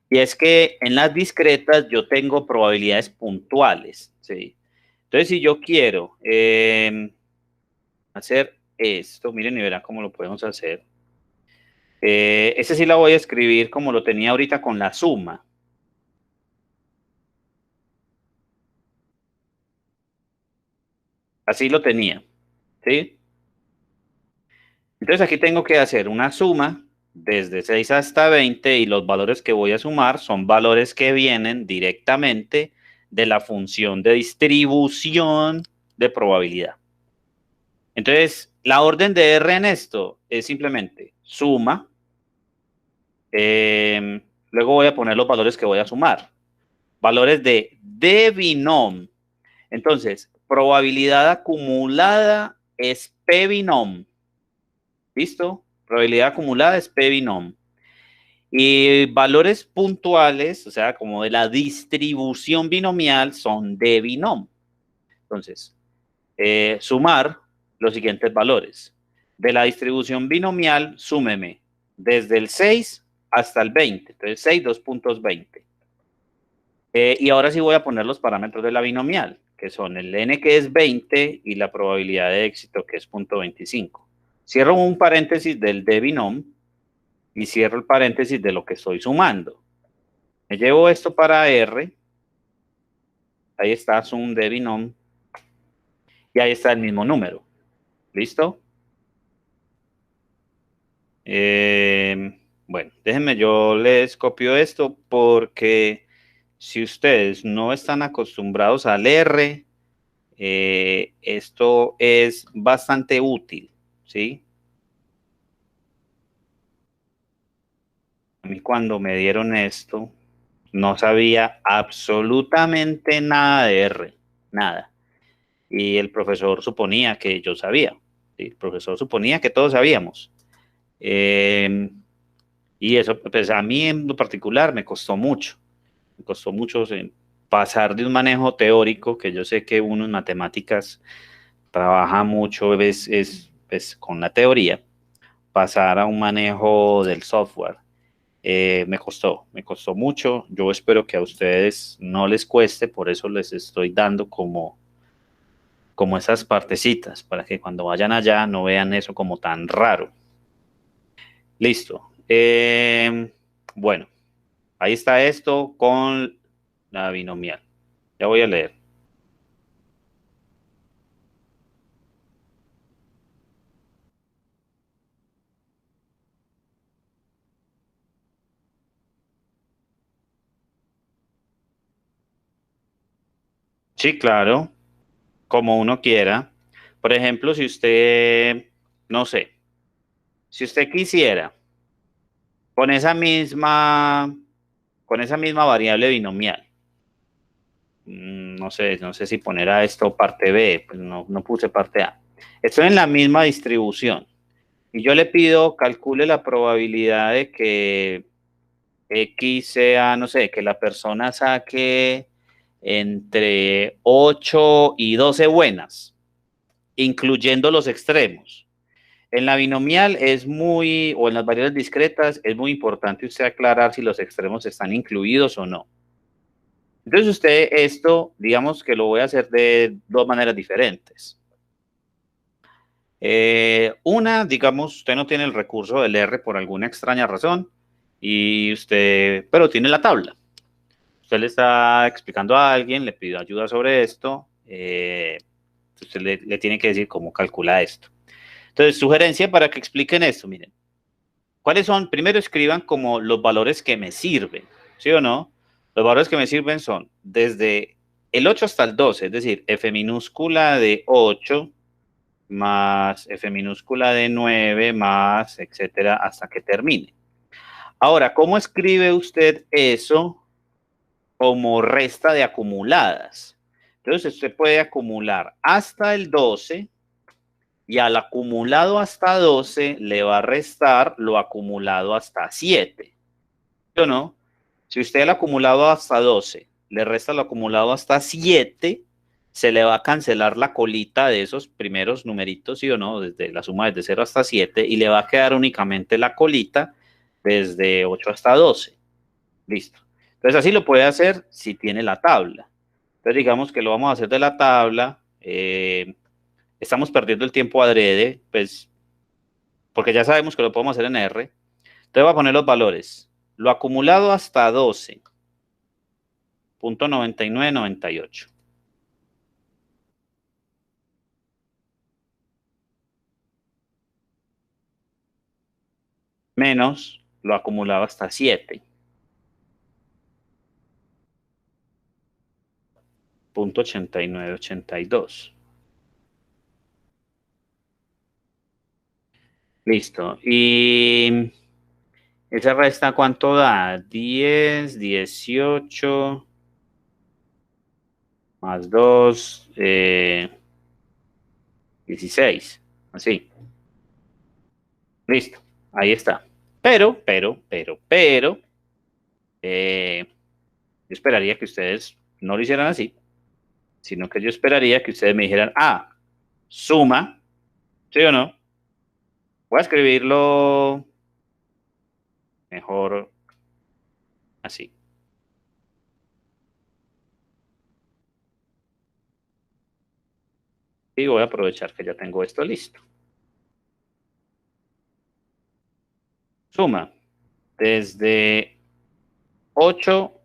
S1: Y es que en las discretas yo tengo probabilidades puntuales, ¿sí? Entonces, si yo quiero hacer esto, miren y verán cómo lo podemos hacer. Ese sí la voy a escribir como lo tenía ahorita con la suma. Así lo tenía, ¿sí? Entonces aquí tengo que hacer una suma desde 6 hasta 20 y los valores que voy a sumar son valores que vienen directamente de la función de distribución de probabilidad. Entonces, la orden de R en esto es simplemente suma, luego voy a poner los valores que voy a sumar, valores de binom. Entonces, probabilidad acumulada es P binom. ¿Listo? Probabilidad acumulada es P binom. Y valores puntuales, o sea, como de la distribución binomial, son de binom. Entonces, sumar los siguientes valores. De la distribución binomial, súmeme desde el 6 hasta el 20. Entonces, 6, 2 puntos 20. Y ahora sí voy a poner los parámetros de la binomial, que son el n, que es 20, y la probabilidad de éxito, que es 0.25. Cierro un paréntesis del de binom y cierro el paréntesis de lo que estoy sumando. Me llevo esto para R. Ahí está sum de binom. Y ahí está el mismo número. ¿Listo? Bueno, déjenme, yo les copio esto porque si ustedes no están acostumbrados al R, esto es bastante útil, ¿sí? A mí cuando me dieron esto, no sabía absolutamente nada de R, nada. Y el profesor suponía que yo sabía, ¿sí? El profesor suponía que todos sabíamos. Y eso, pues a mí en lo particular me costó mucho. Me costó mucho pasar de un manejo teórico, que yo sé que uno en matemáticas trabaja mucho pues, con la teoría, pasar a un manejo del software. Me costó mucho. Yo espero que a ustedes no les cueste, por eso les estoy dando como esas partecitas, para que cuando vayan allá no vean eso como tan raro. Listo. Bueno, ahí está esto con la binomial. Ya voy a leer. Sí, claro, como uno quiera. Por ejemplo, si usted, no sé, si usted quisiera con con esa misma variable binomial, no sé si poner a esto parte B, pues no puse parte A. Estoy en la misma distribución y yo le pido calcule la probabilidad de que X sea, no sé, que la persona saque entre 8 y 12 buenas, incluyendo los extremos. En la binomial o en las variables discretas, es muy importante usted aclarar si los extremos están incluidos o no. Entonces usted esto, digamos que lo voy a hacer de dos maneras diferentes. Una, digamos, usted no tiene el recurso del R por alguna extraña razón, pero tiene la tabla. Usted le está explicando a alguien, le pidió ayuda sobre esto, usted le tiene que decir cómo calcula esto. Entonces, sugerencia para que expliquen esto, miren. ¿Cuáles son? Primero escriban como los valores que me sirven, ¿sí o no? Los valores que me sirven son desde el 8 hasta el 12, es decir, F minúscula de 8 más F minúscula de 9 más, etcétera, hasta que termine. Ahora, ¿cómo escribe usted eso como resta de acumuladas? Entonces, usted puede acumular hasta el 12 y al acumulado hasta 12 le va a restar lo acumulado hasta 7. ¿Sí o no? Si usted el acumulado hasta 12 le resta lo acumulado hasta 7, se le va a cancelar la colita de esos primeros numeritos, ¿sí o no? Desde la suma desde 0 hasta 7 y le va a quedar únicamente la colita desde 8 hasta 12. Listo. Entonces así lo puede hacer si tiene la tabla. Entonces digamos que lo vamos a hacer de la tabla. Estamos perdiendo el tiempo adrede, pues, porque ya sabemos que lo podemos hacer en R. Entonces voy a poner los valores. Lo acumulado hasta 12. Punto 9998. Menos lo acumulado hasta 7. Punto 8982. Listo. Y esa resta, ¿cuánto da? 10, 18 más 2, 16. Así. Listo. Ahí está. Pero, yo esperaría que ustedes no lo hicieran así, sino que yo esperaría que ustedes me dijeran, suma, ¿sí o no? Voy a escribirlo mejor así. Y voy a aprovechar que ya tengo esto listo. Suma desde 8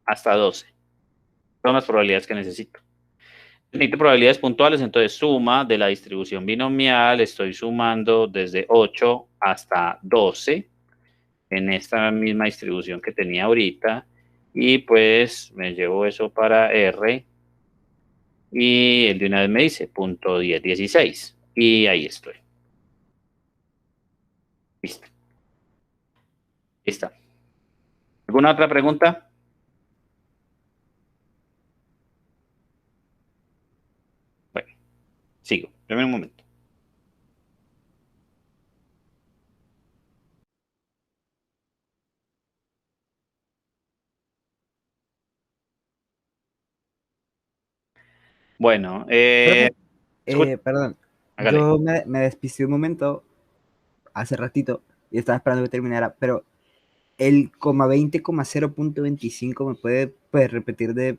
S1: hasta 12. Son las probabilidades que necesito. Necesito probabilidades puntuales, entonces suma de la distribución binomial, estoy sumando desde 8 hasta 12 en esta misma distribución que tenía ahorita, y pues me llevo eso para R, y el de una vez me dice punto 10, 16, y ahí estoy. Listo. Listo. ¿Alguna otra pregunta? Bueno, sigo. Dame un momento. Bueno,
S2: Profe,
S1: escucha,
S2: perdón,
S1: hágale.
S2: yo me despisté un momento hace ratito y estaba esperando que terminara, pero el coma 20, coma 0.25, ¿me puede pues, repetir de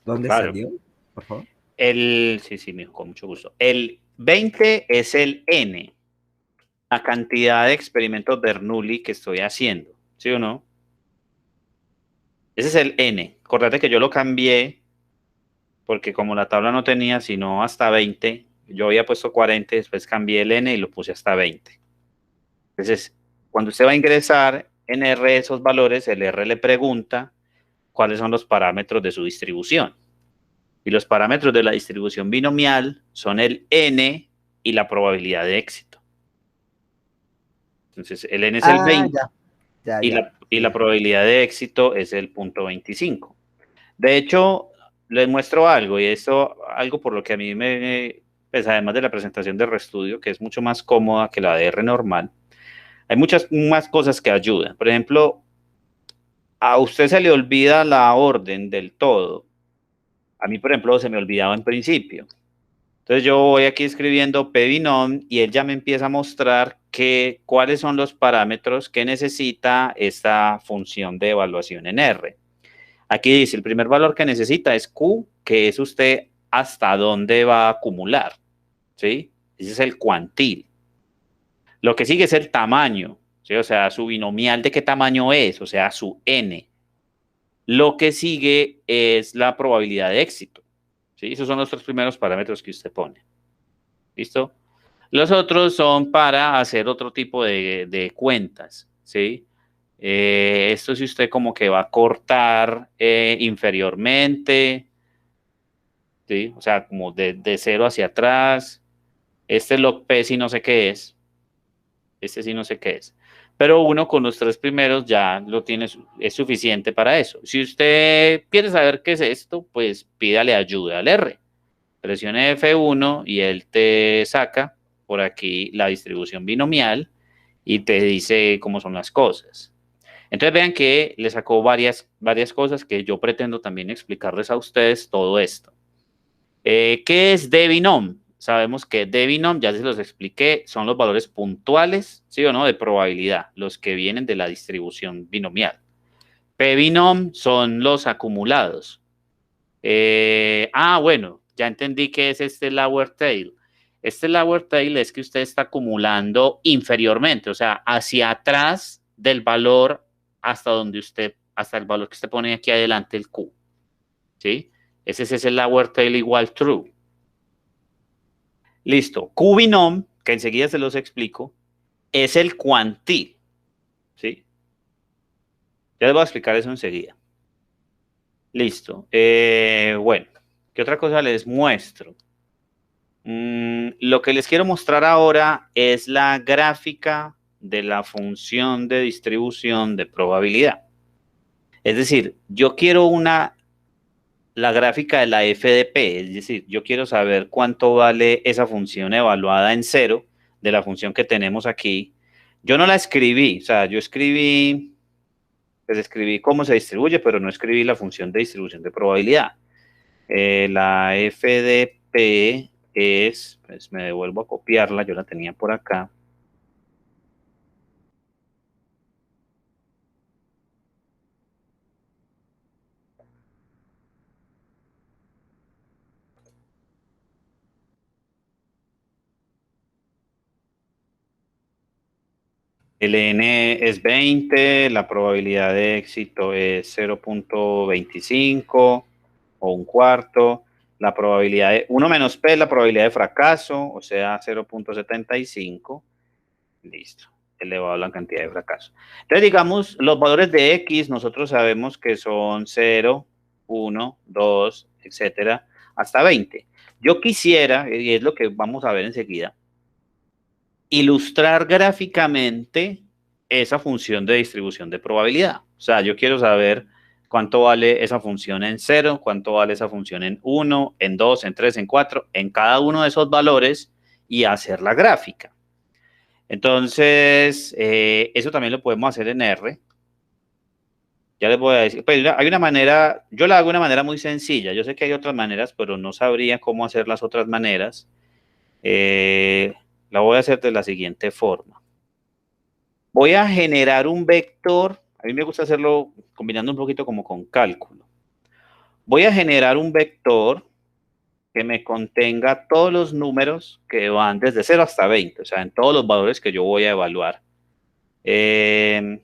S2: dónde
S1: Claro.
S2: salió, por favor?
S1: Sí, sí, mijo, con mucho gusto. El 20 es el N, la cantidad de experimentos Bernoulli que estoy haciendo, ¿sí o no? Ese es el N. Acordate que yo lo cambié porque como la tabla no tenía sino hasta 20, yo había puesto 40, después cambié el N y lo puse hasta 20. Entonces, cuando usted va a ingresar en R esos valores, el R le pregunta cuáles son los parámetros de su distribución. Y los parámetros de la distribución binomial son el N y la probabilidad de éxito. Entonces, el N es el
S2: Ah,
S1: 20
S2: ya,
S1: y la
S2: sí.
S1: probabilidad de éxito es el punto 25. De hecho, les muestro algo, y esto, algo por lo que a mí pues además de la presentación de RStudio, que es mucho más cómoda que la de R normal, hay muchas más cosas que ayudan. Por ejemplo, a usted se le olvida la orden del todo. A mí, por ejemplo, se me olvidaba en principio. Entonces yo voy aquí escribiendo pbinom y él ya me empieza a mostrar cuáles son los parámetros que necesita esta función de evaluación en R. Aquí dice, el primer valor que necesita es Q, que es usted hasta dónde va a acumular, ¿sí? Ese es el cuantil. Lo que sigue es el tamaño, ¿sí? O sea, su binomial de qué tamaño es, o sea, su N. Lo que sigue es la probabilidad de éxito, ¿sí? Esos son los tres primeros parámetros que usted pone. ¿Listo? Los otros son para hacer otro tipo de cuentas, ¿sí? Esto si usted como que va a cortar inferiormente, ¿sí? O sea, como de cero hacia atrás. Este log P sí no sé qué es. Este sí no sé qué es. Pero uno con los tres primeros ya lo tiene, es suficiente para eso. Si usted quiere saber qué es esto, pues pídale ayuda al R. Presione F1 y él te saca por aquí la distribución binomial y te dice cómo son las cosas. Entonces vean que le sacó varias cosas que yo pretendo también explicarles a ustedes todo esto. ¿Qué es debinom? Sabemos que debinom, ya se los expliqué, son los valores puntuales, ¿sí o no?, de probabilidad, los que vienen de la distribución binomial. Pbinom son los acumulados. Bueno, ya entendí qué es este lower tail. Este lower tail es que usted está acumulando inferiormente, o sea, hacia atrás del valor hasta donde usted, hasta el valor que usted pone aquí adelante, el Q. ¿Sí? Ese es el lower tail igual true. Listo. Q-binom, que enseguida se los explico, es el cuantil. ¿Sí? Ya les voy a explicar eso enseguida. Listo. Bueno, ¿qué otra cosa les muestro? Lo que les quiero mostrar ahora es la gráfica de la función de distribución de probabilidad. Es decir, yo quiero la gráfica de la FDP, es decir, yo quiero saber cuánto vale esa función evaluada en cero de la función que tenemos aquí. Yo no la escribí, o sea, yo pues escribí cómo se distribuye, pero no escribí la función de distribución de probabilidad. La FDP es, pues me devuelvo a copiarla, yo la tenía por acá. El N es 20, la probabilidad de éxito es 0.25 o un cuarto. La probabilidad de 1 menos P es la probabilidad de fracaso, o sea, 0.75. Listo, elevado a la cantidad de fracaso. Entonces, digamos, los valores de X nosotros sabemos que son 0, 1, 2, etcétera, hasta 20. Yo quisiera, y es lo que vamos a ver enseguida, ilustrar gráficamente esa función de distribución de probabilidad. O sea, yo quiero saber cuánto vale esa función en 0, cuánto vale esa función en 1, en 2, en 3, en 4, en cada uno de esos valores y hacer la gráfica. Entonces, eso también lo podemos hacer en R. Ya les voy a decir, pues hay una manera, yo la hago de una manera muy sencilla. Yo sé que hay otras maneras, pero no sabría cómo hacer las otras maneras. La voy a hacer de la siguiente forma. Voy a generar un vector, a mí me gusta hacerlo combinando un poquito como con cálculo. Voy a generar un vector que me contenga todos los números que van desde 0 hasta 20, o sea, en todos los valores que yo voy a evaluar. Entonces,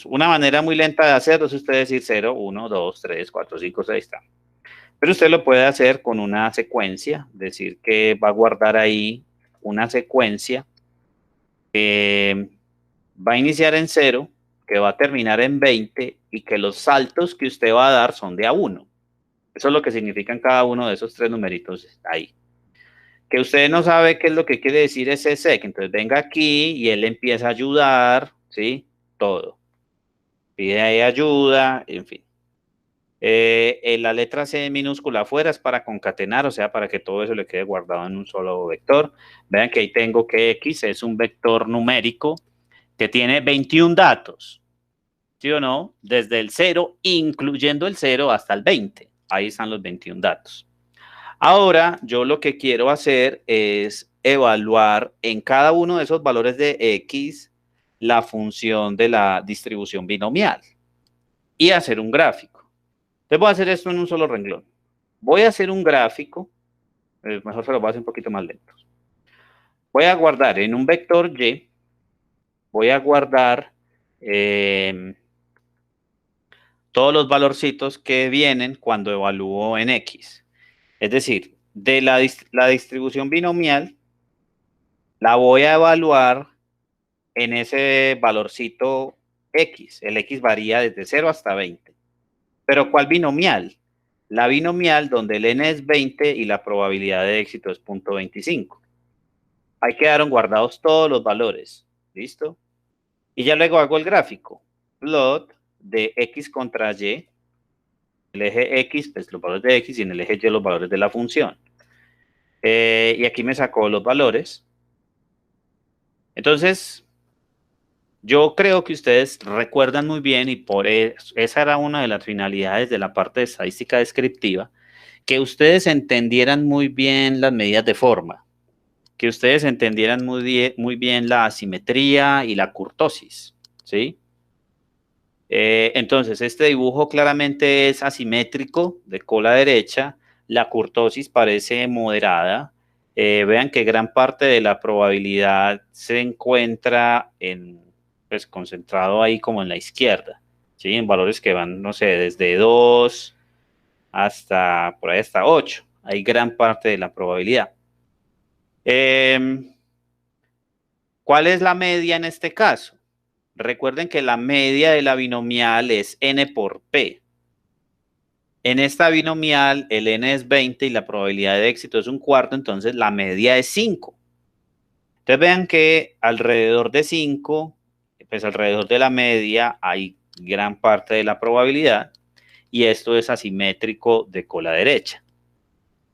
S1: una manera muy lenta de hacerlo es usted decir 0, 1, 2, 3, 4, 5, 6, está. Pero usted lo puede hacer con una secuencia, decir que va a guardar ahí una secuencia va a iniciar en 0, que va a terminar en 20 y que los saltos que usted va a dar son de a 1. Eso es lo que significan cada uno de esos tres numeritos ahí. Que usted no sabe qué es lo que quiere decir ese sec, entonces venga aquí y él empieza a ayudar, ¿sí? Todo. Pide ahí ayuda, en fin. La letra C minúscula afuera es para concatenar, o sea, para que todo eso le quede guardado en un solo vector. Vean que ahí tengo que X es un vector numérico que tiene 21 datos, ¿sí o no? Desde el 0, incluyendo el 0 hasta el 20. Ahí están los 21 datos. Ahora, yo lo que quiero hacer es evaluar en cada uno de esos valores de X la función de la distribución binomial y hacer un gráfico. Entonces voy a hacer esto en un solo renglón. Voy a hacer un gráfico, mejor se lo voy a hacer un poquito más lento. Voy a guardar en un vector Y, voy a guardar todos los valorcitos que vienen cuando evalúo en X. Es decir, de la distribución binomial, la voy a evaluar en ese valorcito X. El X varía desde 0 hasta 20. Pero ¿cuál binomial? La binomial donde el n es 20 y la probabilidad de éxito es 0.25. Ahí quedaron guardados todos los valores. ¿Listo? Y ya luego hago el gráfico. Plot de X contra Y. El eje X, pues los valores de X, y en el eje Y los valores de la función. Y aquí me sacó los valores. Entonces, yo creo que ustedes recuerdan muy bien, y por eso, esa era una de las finalidades de la parte de estadística descriptiva, que ustedes entendieran muy bien las medidas de forma, que ustedes entendieran muy bien la asimetría y la kurtosis, ¿sí? Entonces, este dibujo claramente es asimétrico, de cola derecha, la kurtosis parece moderada. Vean que gran parte de la probabilidad se encuentra pues, concentrado ahí como en la izquierda, ¿sí? En valores que van, no sé, desde 2 hasta, por ahí hasta 8. Hay gran parte de la probabilidad. ¿Cuál es la media en este caso? Recuerden que la media de la binomial es n por p. En esta binomial, el n es 20 y la probabilidad de éxito es un cuarto, entonces la media es 5. Entonces vean que alrededor de 5, pues alrededor de la media hay gran parte de la probabilidad, y esto es asimétrico de cola derecha.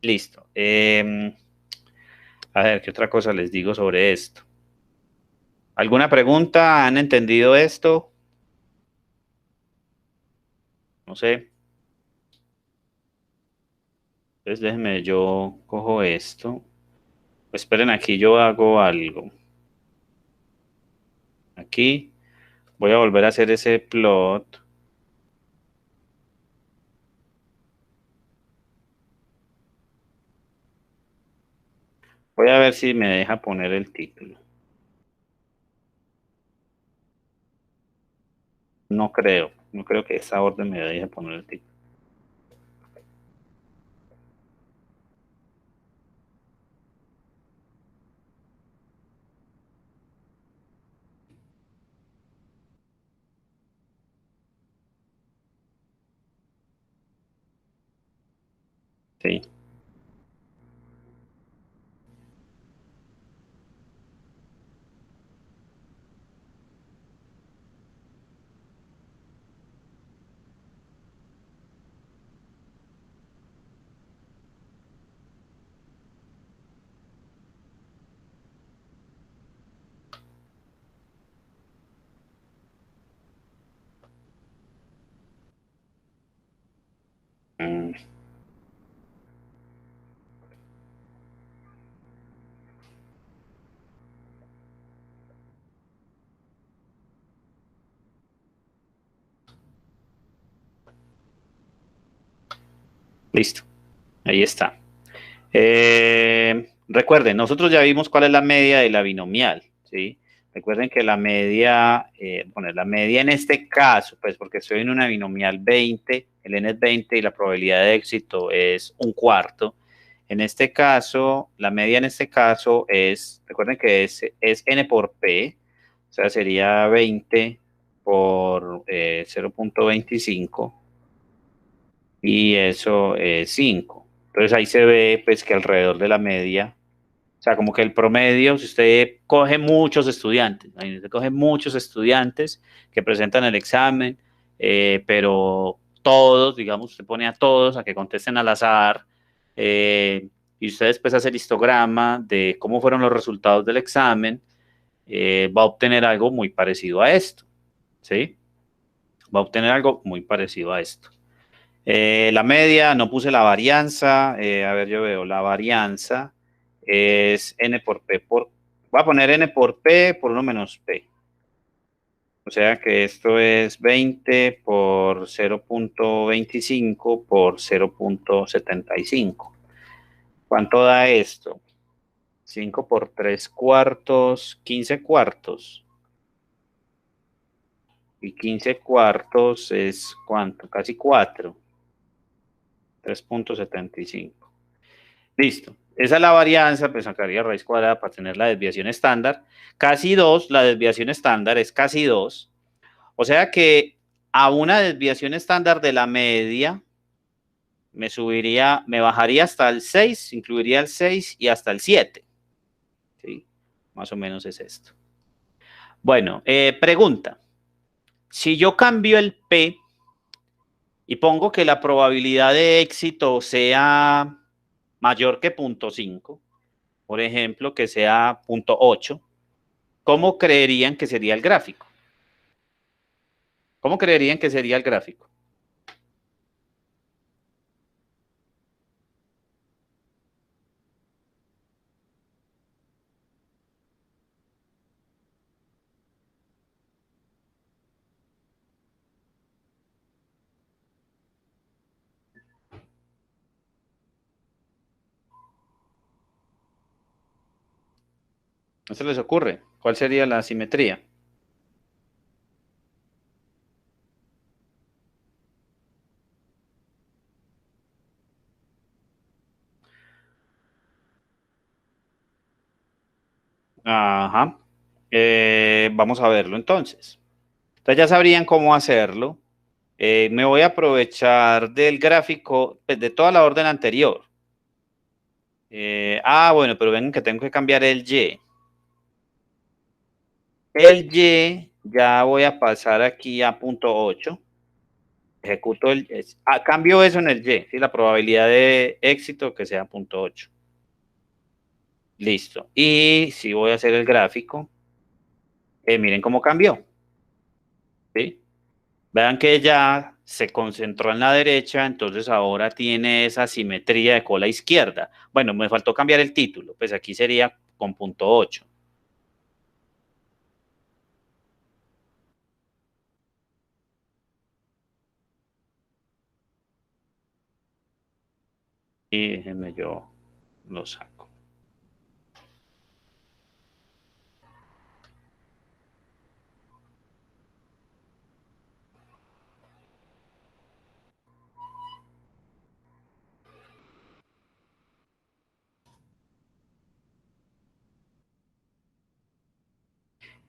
S1: Listo. A ver, ¿qué otra cosa les digo sobre esto? ¿Alguna pregunta? ¿Han entendido esto? No sé. Entonces déjenme, yo cojo esto. Esperen, aquí yo hago algo. Aquí voy a volver a hacer ese plot. Voy a ver si me deja poner el título. No creo que esa orden me deje poner el título. Sí. Mm, listo. Ahí está. Recuerden, nosotros ya vimos cuál es la media de la binomial, ¿sí? Recuerden que la media, bueno, la media en este caso, pues porque estoy en una binomial 20, el n es 20 y la probabilidad de éxito es un cuarto. En este caso, la media en este caso es, recuerden que es n por p, o sea, sería 20 por 0.25 y eso es 5. Entonces ahí se ve pues que alrededor de la media, o sea, como que el promedio, si usted coge muchos estudiantes, usted coge muchos estudiantes que presentan el examen, pero todos, digamos, usted pone a todos a que contesten al azar, y usted después hace el histograma de cómo fueron los resultados del examen, va a obtener algo muy parecido a esto, ¿sí? Va a obtener algo muy parecido a esto. La media, no puse la varianza. A ver, yo veo, la varianza es n por p voy a poner n por p por 1 menos p. O sea que esto es 20 por 0.25 por 0.75. ¿Cuánto da esto? 5 por 3 cuartos, 15 cuartos. Y 15 cuartos es ¿cuánto? Casi 4. 3.75. Listo. Esa es la varianza, pues sacaría raíz cuadrada para tener la desviación estándar. Casi 2, la desviación estándar es casi 2. O sea que a una desviación estándar de la media me bajaría hasta el 6, incluiría el 6 y hasta el 7. ¿Sí? Más o menos es esto. Bueno, pregunta. Si yo cambio el P y pongo que la probabilidad de éxito sea mayor que 0.5, por ejemplo, que sea 0.8, ¿cómo creerían que sería el gráfico? ¿Cómo creerían que sería el gráfico? ¿No se les ocurre? ¿Cuál sería la simetría? Ajá. Vamos a verlo entonces. Entonces ya sabrían cómo hacerlo. Me voy a aprovechar del gráfico, pues, de toda la orden anterior. Bueno, pero ven que tengo que cambiar el Y. El Y ya voy a pasar aquí a 0.8. Ejecuto cambio eso en el Y, ¿sí? La probabilidad de éxito que sea 0.8. Listo. Y si voy a hacer el gráfico, miren cómo cambió. ¿Sí? Vean que ya se concentró en la derecha, entonces ahora tiene esa simetría de cola izquierda. Bueno, me faltó cambiar el título, pues aquí sería con 0.8. Y déjenme yo lo saco.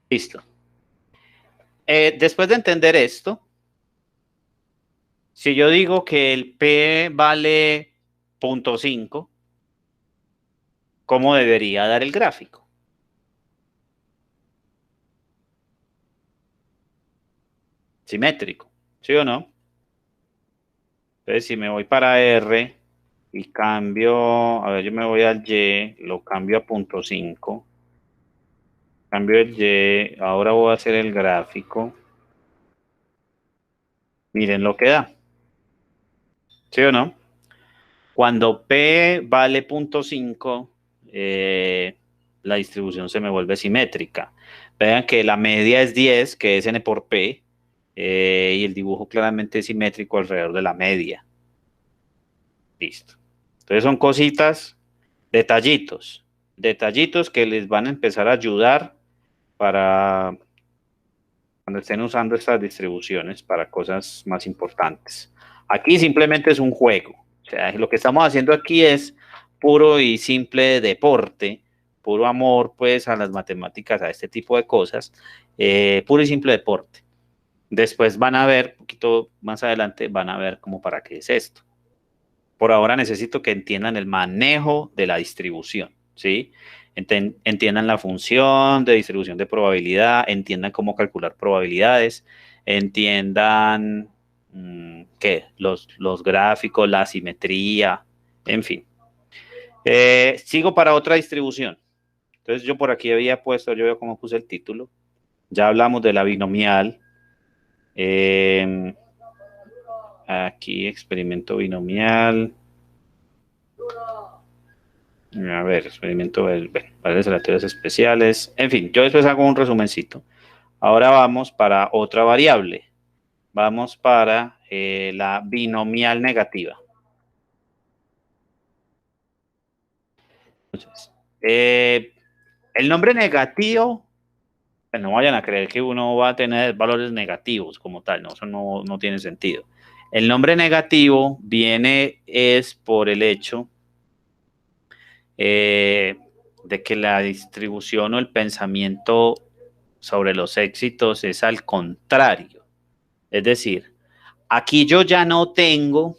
S1: Listo. Después de entender esto, si yo digo que el P vale 0.5, ¿cómo debería dar el gráfico? Simétrico, ¿sí o no? Entonces, si me voy para R y cambio, a ver, yo me voy al Y, lo cambio a 0.5, cambio el Y, ahora voy a hacer el gráfico. Miren lo que da, ¿sí o no? Cuando P vale 0.5, la distribución se me vuelve simétrica. Vean que la media es 10, que es N por P, y el dibujo claramente es simétrico alrededor de la media. Listo. Entonces son cositas, detallitos que les van a empezar a ayudar para cuando estén usando estas distribuciones para cosas más importantes. Aquí simplemente es un juego. O sea, lo que estamos haciendo aquí es puro y simple deporte, puro amor pues a las matemáticas, a este tipo de cosas, puro y simple deporte. Después van a ver, un poquito más adelante, van a ver cómo para qué es esto. Por ahora necesito que entiendan el manejo de la distribución, ¿sí? Entiendan la función de distribución de probabilidad, entiendan cómo calcular probabilidades, entiendan ¿qué? Los gráficos, la simetría, en fin. Sigo para otra distribución. Entonces yo por aquí había puesto, yo veo cómo puse el título. Ya hablamos de la binomial. Aquí experimento binomial. A ver, experimento, bueno, variables aleatorias especiales. En fin, yo después hago un resumencito. Ahora vamos para otra variable. Vamos para la binomial negativa. Entonces, el nombre negativo, no vayan a creer que uno va a tener valores negativos como tal, no, eso no tiene sentido. El nombre negativo viene es por el hecho de que la distribución o el pensamiento sobre los éxitos es al contrario. Es decir, aquí yo ya no tengo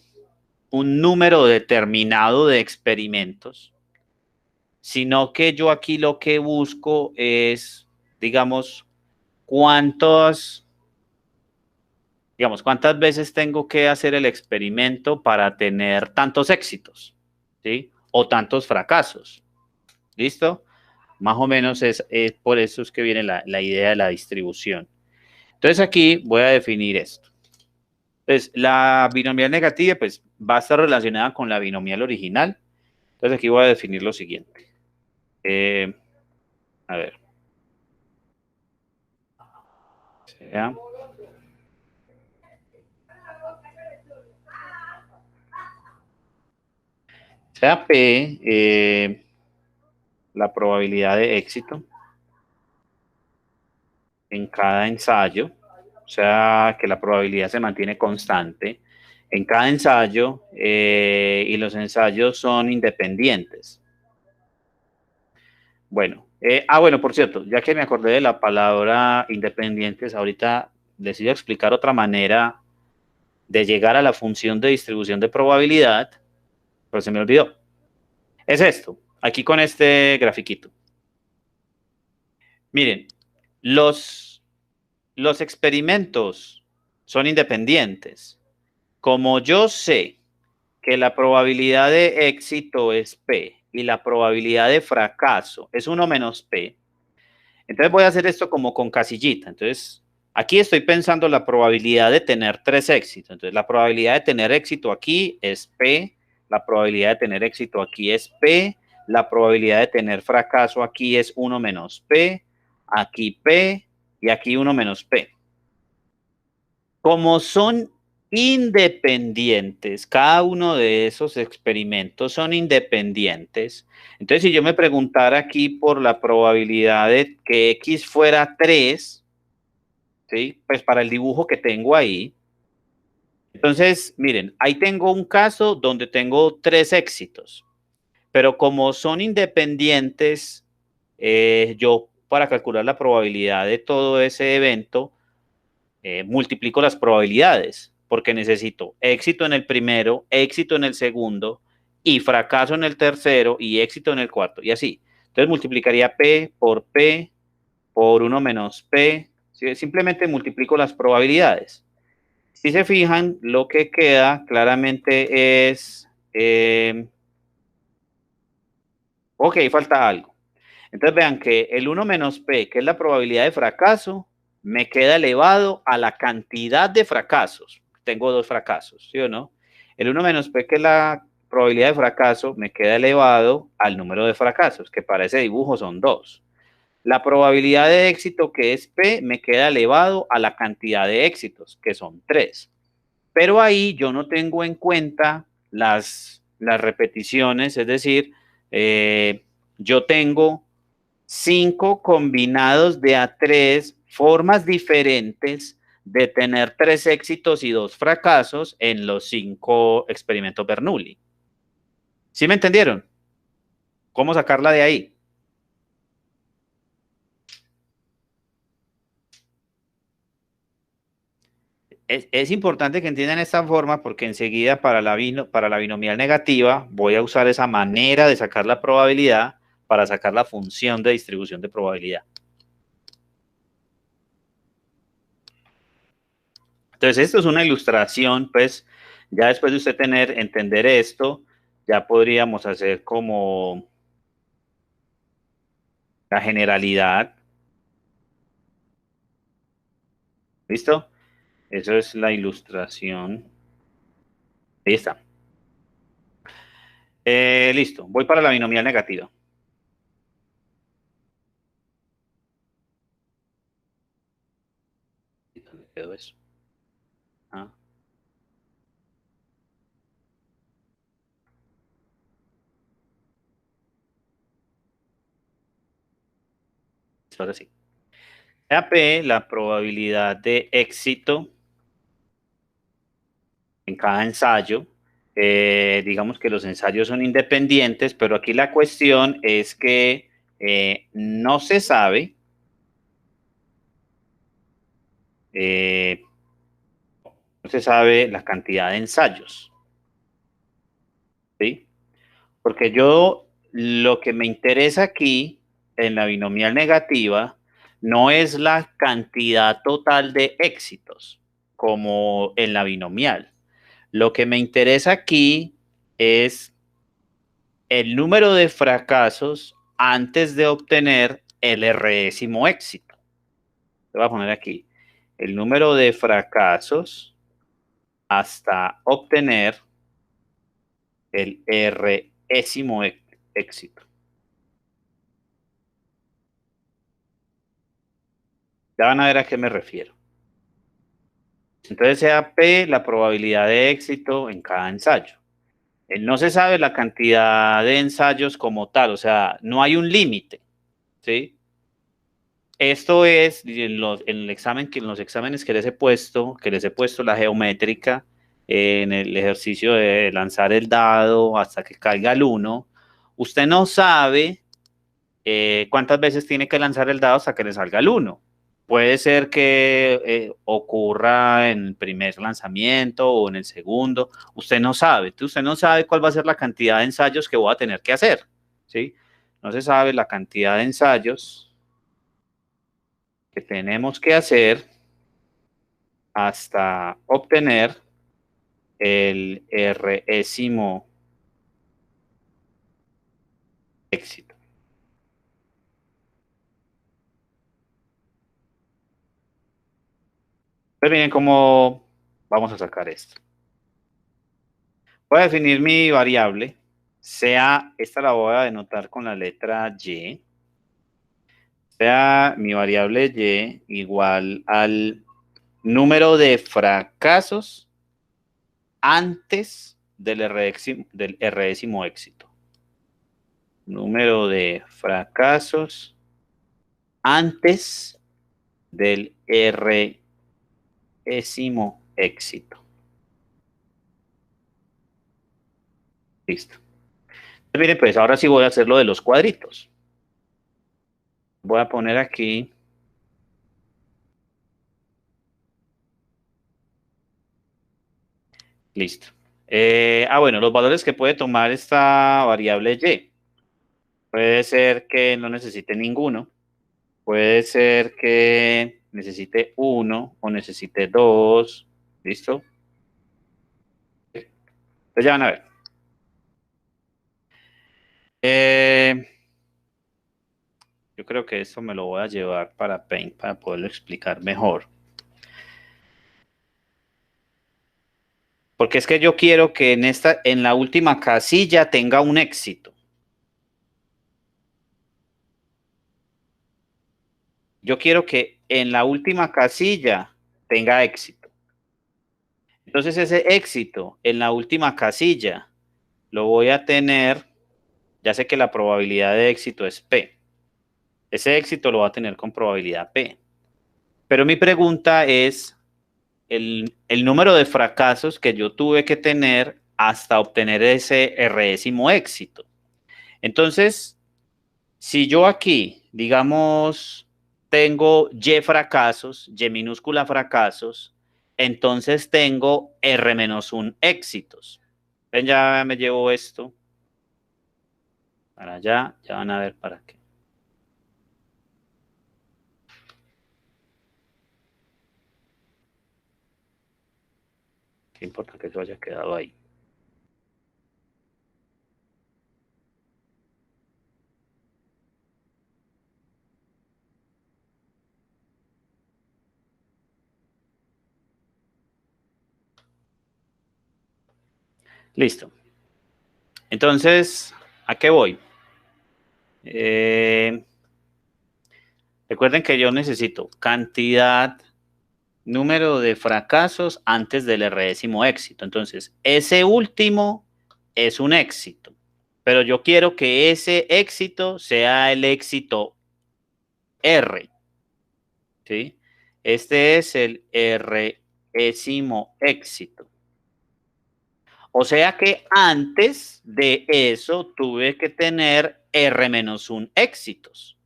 S1: un número determinado de experimentos, sino que yo aquí lo que busco es, digamos, cuántas veces tengo que hacer el experimento para tener tantos éxitos, ¿sí? O tantos fracasos. ¿Listo? Más o menos es por eso es que viene la idea de la distribución. Entonces aquí voy a definir esto. Entonces, la binomial negativa pues, va a estar relacionada con la binomial original. Entonces aquí voy a definir lo siguiente. A ver. Sea, sea P la probabilidad de éxito en cada ensayo, o sea que la probabilidad se mantiene constante en cada ensayo y los ensayos son independientes. Bueno, bueno, por cierto, ya que me acordé de la palabra independientes, ahorita les iba a explicar otra manera de llegar a la función de distribución de probabilidad, pero se me olvidó. Es esto, aquí con este grafiquito. Miren, los experimentos son independientes. Como yo sé que la probabilidad de éxito es P y la probabilidad de fracaso es 1 menos P, entonces voy a hacer esto como con casillita. Entonces, aquí estoy pensando la probabilidad de tener 3 éxitos. Entonces, la probabilidad de tener éxito aquí es P, la probabilidad de tener éxito aquí es P, la probabilidad de tener fracaso aquí es 1 menos P, aquí P y aquí 1 menos P. Como son independientes, cada uno de esos experimentos son independientes. Entonces, si yo me preguntara aquí por la probabilidad de que X fuera 3, ¿sí? Pues para el dibujo que tengo ahí. Entonces, miren, ahí tengo un caso donde tengo 3 éxitos, pero como son independientes, yo para calcular la probabilidad de todo ese evento, multiplico las probabilidades, porque necesito éxito en el primero, éxito en el segundo, y fracaso en el tercero, y éxito en el cuarto, y así. Entonces multiplicaría P por 1 menos P, ¿sí? Simplemente multiplico las probabilidades. Si se fijan, lo que queda claramente es, ok, falta algo. Entonces vean que el 1 menos P, que es la probabilidad de fracaso, me queda elevado a la cantidad de fracasos. Tengo 2 fracasos, ¿sí o no? El 1 menos P, que es la probabilidad de fracaso, me queda elevado al número de fracasos, que para ese dibujo son 2. La probabilidad de éxito, que es P, me queda elevado a la cantidad de éxitos, que son 3. Pero ahí yo no tengo en cuenta las repeticiones, es decir, yo tengo 5 combinados de a 3 formas diferentes de tener 3 éxitos y 2 fracasos en los 5 experimentos Bernoulli. ¿Sí me entendieron? ¿Cómo sacarla de ahí? Es importante que entiendan esta forma porque enseguida para la binomial negativa voy a usar esa manera de sacar la probabilidad para sacar la función de distribución de probabilidad. Entonces, esto es una ilustración, pues, ya después de usted entender esto, ya podríamos hacer como la generalidad. ¿Listo? Eso es la ilustración. Ahí está. Listo. Voy para la binomial negativa. ¿Dónde quedó eso? Ah. Ahora sí. AP, la probabilidad de éxito en cada ensayo digamos que los ensayos son independientes, pero aquí la cuestión es que no se sabe la cantidad de ensayos, ¿sí? Porque lo que me interesa aquí en la binomial negativa no es la cantidad total de éxitos, como en la binomial. Lo que me interesa aquí es el número de fracasos antes de obtener el R-ésimo éxito. Te voy a poner aquí el número de fracasos hasta obtener el R-ésimo éxito. Ya van a ver a qué me refiero. Entonces sea P la probabilidad de éxito en cada ensayo. No se sabe la cantidad de ensayos como tal, o sea, no hay un límite, ¿sí? Esto es en los exámenes que les he puesto, la geométrica, en el ejercicio de lanzar el dado hasta que caiga el 1. Usted no sabe cuántas veces tiene que lanzar el dado hasta que le salga el 1. Puede ser que ocurra en el primer lanzamiento o en el segundo. Usted no sabe. Usted no sabe cuál va a ser la cantidad de ensayos que voy a tener que hacer, ¿sí? No se sabe la cantidad de ensayos que tenemos que hacer hasta obtener el R-ésimo éxito. Pues miren cómo vamos a sacar esto. Voy a definir mi variable, esta la voy a denotar con la letra Y, sea mi variable Y igual al número de fracasos antes del R-ésimo éxito. Número de fracasos antes del R-ésimo éxito. Listo. Miren, pues ahora sí voy a hacer lo de los cuadritos. Voy a poner aquí listo. Bueno, los valores que puede tomar esta variable Y. Puede ser que no necesite ninguno. Puede ser que necesite 1 o necesite 2. ¿Listo? Entonces ya van a ver. Yo creo que esto me lo voy a llevar para Paint para poderlo explicar mejor. Porque es que yo quiero que en la última casilla tenga un éxito. Yo quiero que en la última casilla tenga éxito. Entonces ese éxito en la última casilla lo voy a tener, ya sé que la probabilidad de éxito es P. Ese éxito lo va a tener con probabilidad P. Pero mi pregunta es el número de fracasos que yo tuve que tener hasta obtener ese R-ésimo éxito. Entonces, si yo aquí, digamos, tengo Y fracasos, Y minúscula fracasos, entonces tengo R-1 éxitos. Ven, ya me llevo esto para allá, ya van a ver para qué. Qué importa que eso haya quedado ahí. Listo. Entonces, ¿a qué voy? Recuerden que yo necesito cantidad, número de fracasos antes del R-ésimo éxito. Entonces, ese último es un éxito, pero yo quiero que ese éxito sea el éxito R, ¿sí? Este es el R-ésimo éxito. O sea que antes de eso tuve que tener R-1 éxitos.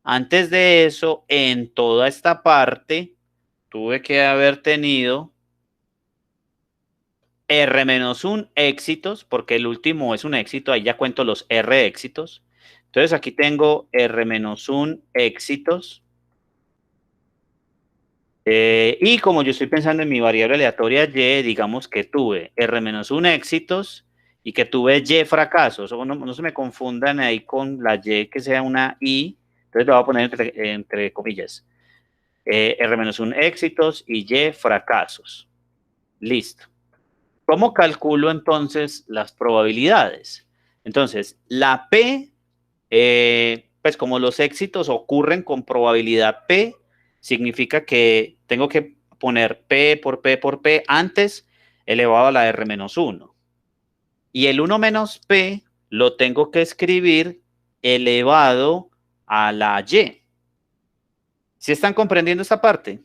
S1: Antes de eso, en toda esta parte, tuve que haber tenido R-1 éxitos, porque el último es un éxito, ahí ya cuento los R éxitos. Entonces aquí tengo R-1 éxitos. Y como yo estoy pensando en mi variable aleatoria Y, digamos que tuve R-1 éxitos y que tuve Y fracasos. O no se me confundan ahí con la Y que sea una I. Entonces lo voy a poner entre comillas. R-1 éxitos y Y fracasos. Listo. ¿Cómo calculo entonces las probabilidades? Entonces, la P, pues como los éxitos ocurren con probabilidad P, significa que tengo que poner P por P por P antes elevado a la R-1. Y el 1 menos P lo tengo que escribir elevado a la Y. ¿Sí están comprendiendo esta parte?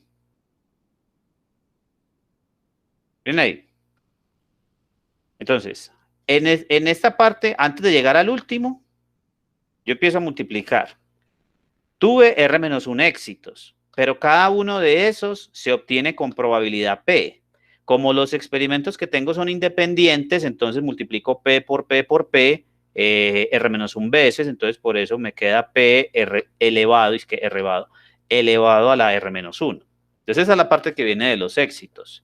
S1: ¿Ven ahí? Entonces, en esta parte, antes de llegar al último, yo empiezo a multiplicar. Tuve R-1 éxitos, pero cada uno de esos se obtiene con probabilidad P. Como los experimentos que tengo son independientes, entonces multiplico P por P por P, R-1 veces, entonces por eso me queda P R elevado, es que elevado a la R-1. Entonces esa es la parte que viene de los éxitos.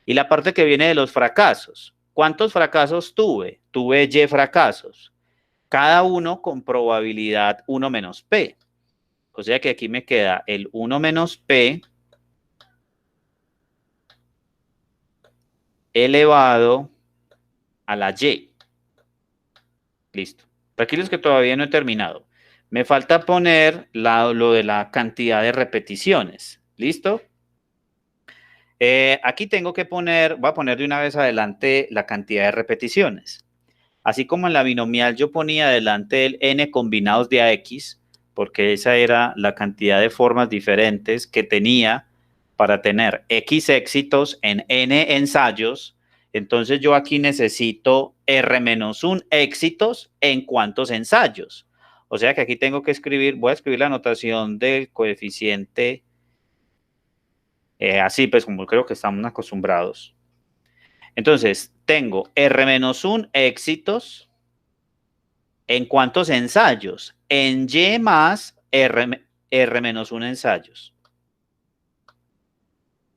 S1: Y la parte que viene de los fracasos. ¿Cuántos fracasos tuve? Tuve Y fracasos. Cada uno con probabilidad 1 menos P. O sea que aquí me queda el 1 menos P elevado a la Y. Listo. Tranquilos que todavía no he terminado. Me falta poner lo de la cantidad de repeticiones. ¿Listo? Aquí tengo que poner, voy a poner de una vez adelante la cantidad de repeticiones. Así como en la binomial yo ponía adelante el n combinados de AX, porque esa era la cantidad de formas diferentes que tenía para tener X éxitos en n ensayos, entonces yo aquí necesito R-1 éxitos en cuántos ensayos. O sea que aquí tengo que escribir, voy a escribir la notación del coeficiente así, pues como creo que estamos acostumbrados. Entonces, tengo R-1 éxitos. ¿En cuántos ensayos? En Y más R-1 ensayos.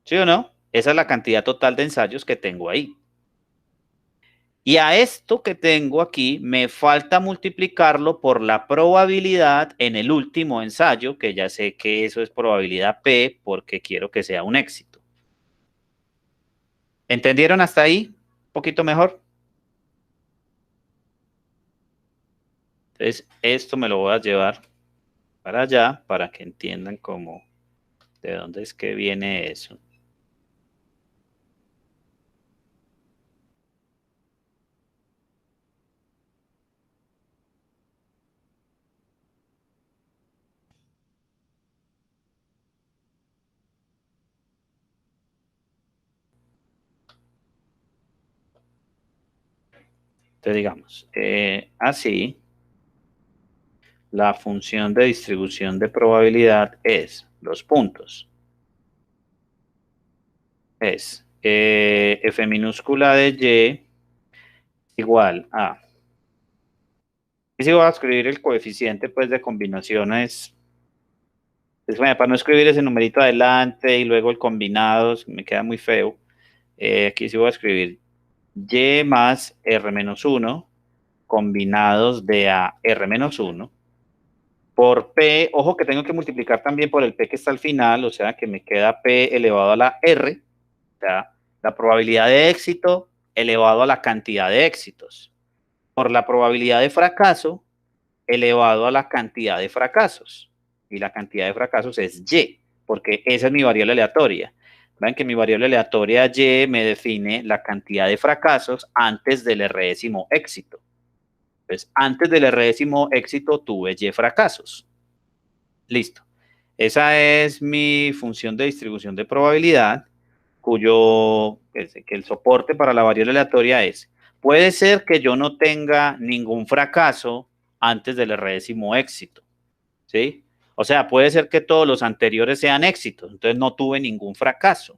S1: ¿Sí o no? Esa es la cantidad total de ensayos que tengo ahí. Y a esto que tengo aquí me falta multiplicarlo por la probabilidad en el último ensayo, que ya sé que eso es probabilidad P porque quiero que sea un éxito. ¿Entendieron hasta ahí? ¿Un poquito mejor? Entonces, esto me lo voy a llevar para allá para que entiendan cómo, de dónde es que viene eso. Entonces, digamos, así, la función de distribución de probabilidad es los puntos. Es f minúscula de y igual a... Y si voy a escribir el coeficiente pues, de combinaciones, para no escribir ese numerito adelante y luego el combinado, me queda muy feo. Aquí sí voy a escribir y más r-1 combinados de a r-1 por P, ojo que tengo que multiplicar también por el P que está al final, o sea que me queda P elevado a la R, o sea, la probabilidad de éxito elevado a la cantidad de éxitos, por la probabilidad de fracaso elevado a la cantidad de fracasos, y la cantidad de fracasos es Y, porque esa es mi variable aleatoria. Ven que mi variable aleatoria Y me define la cantidad de fracasos antes del R-décimo éxito. Entonces, antes del R-décimo éxito tuve Y fracasos. Listo. Esa es mi función de distribución de probabilidad. que el soporte para la variable aleatoria es, puede ser que yo no tenga ningún fracaso antes del R-décimo éxito, ¿sí? O sea, puede ser que todos los anteriores sean éxitos, entonces no tuve ningún fracaso.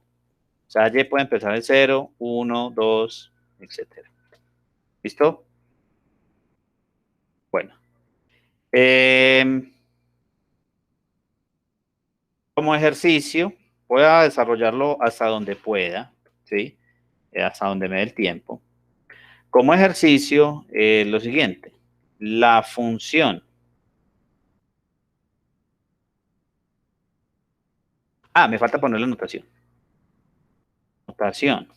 S1: O sea, Y puede empezar en 0, 1, 2, etcétera. ¿Listo? Bueno. Como ejercicio, voy a desarrollarlo hasta donde pueda, ¿sí? Hasta donde me dé el tiempo. Como ejercicio, lo siguiente, la función. Me falta poner la notación. Notación.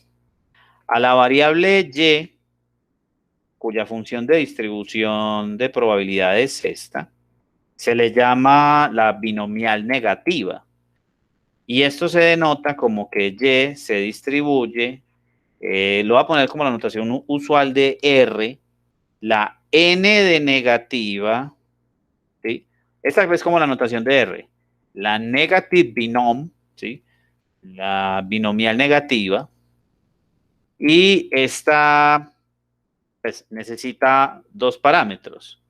S1: A la variable y, cuya función de distribución de probabilidades es esta, se le llama la binomial negativa. Y esto se denota como que y se distribuye, lo voy a poner como la notación usual de R, la n de negativa, ¿sí? Esta es como la notación de R, la negative binom, ¿sí? La binomial negativa, y esta pues, necesita dos parámetros,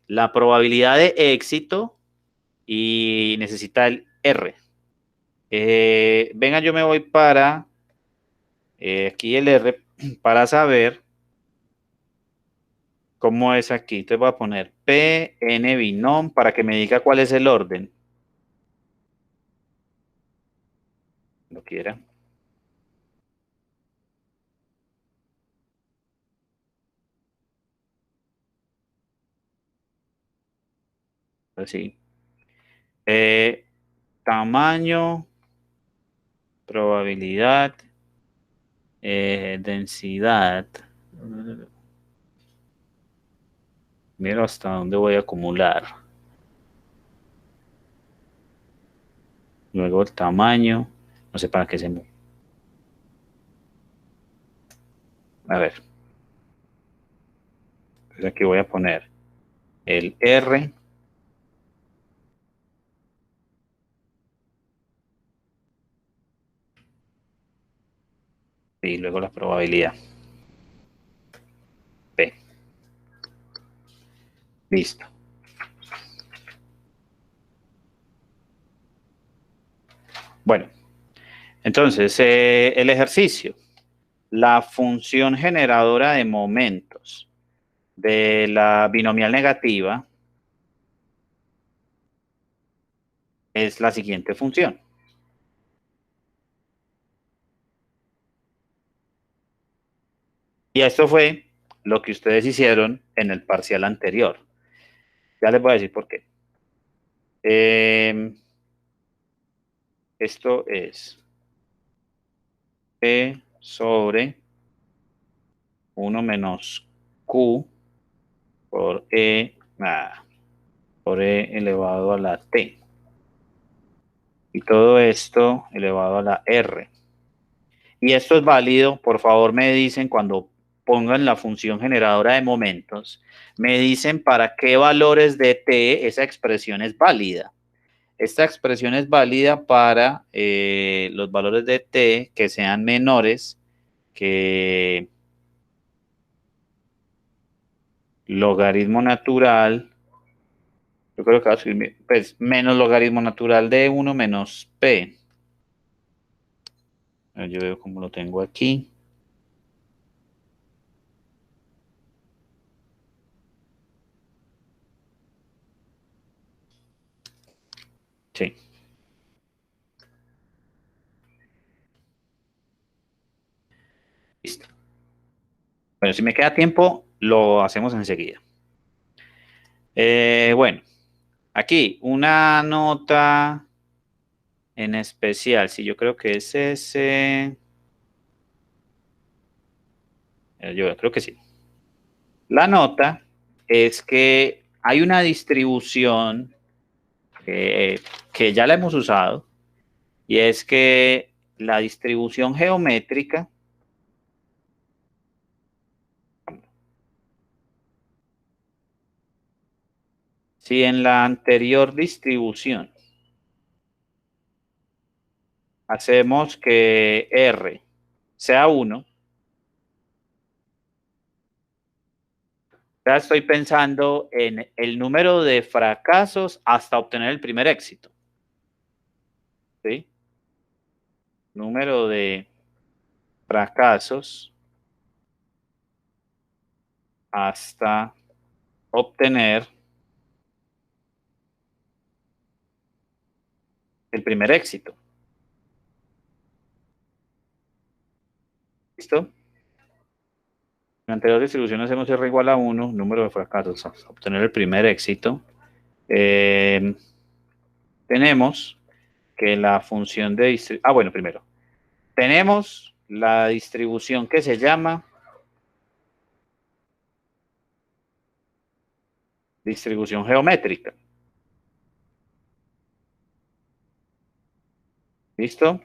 S1: la probabilidad de éxito y necesita el R. Venga, yo me voy para aquí el R para saber cómo es aquí. Entonces voy a poner P, N binom para que me diga cuál es el orden. Lo quiera. Así. Tamaño, probabilidad, densidad. Mira hasta dónde voy a acumular. Luego el tamaño. No sé para qué se me... A ver. Entonces aquí voy a poner el R. Y luego la probabilidad. P. Listo. Bueno, entonces el ejercicio. La función generadora de momentos de la binomial negativa es la siguiente función. Y esto fue lo que ustedes hicieron en el parcial anterior. Ya les voy a decir por qué. Esto es P sobre 1 menos Q por por E elevado a la T. Y todo esto elevado a la R. Y esto es válido, por favor me dicen cuando pongan la función generadora de momentos, me dicen para qué valores de T esa expresión es válida. Esta expresión es válida para los valores de T que sean menores que logaritmo natural, yo creo que va a escribir, pues, menos logaritmo natural de 1 menos P. Yo veo cómo lo tengo aquí. Sí. Listo. Bueno, si me queda tiempo, lo hacemos enseguida. Bueno, aquí una nota en especial, sí, yo creo que es ese. Yo creo que sí. La nota es que hay una distribución que ya la hemos usado, y es que la distribución geométrica, si en la anterior distribución hacemos que R sea 1. Ya estoy pensando en el número de fracasos hasta obtener el primer éxito. ¿Sí? Número de fracasos hasta obtener el primer éxito. ¿Listo? En la anterior distribución hacemos R igual a 1, número de fracasos hasta obtener el primer éxito. Tenemos que la función de distribución... bueno, primero. Tenemos la distribución que se llama distribución geométrica. ¿Listo?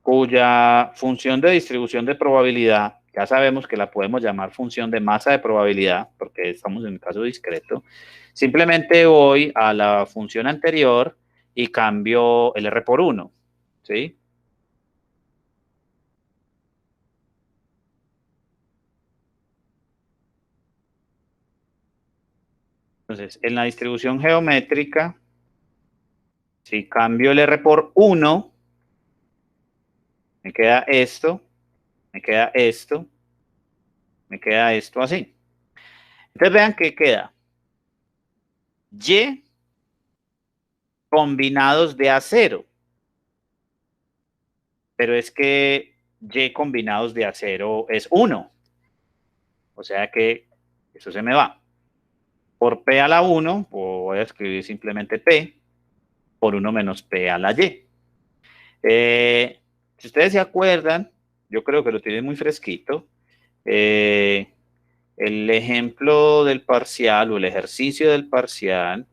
S1: Cuya función de distribución de probabilidad, ya sabemos que la podemos llamar función de masa de probabilidad, porque estamos en un caso discreto. Simplemente voy a la función anterior y cambio el R por 1. ¿Sí? Entonces, en la distribución geométrica, si cambio el R por 1, me queda esto, me queda esto, me queda esto así. Entonces vean que queda Y combinados de A0. Pero es que Y combinados de A0 es 1. O sea que eso se me va. Por P a la 1, voy a escribir simplemente P, por 1 menos P a la Y. Si ustedes se acuerdan, yo creo que lo tienen muy fresquito, el ejemplo del parcial o el ejercicio del parcial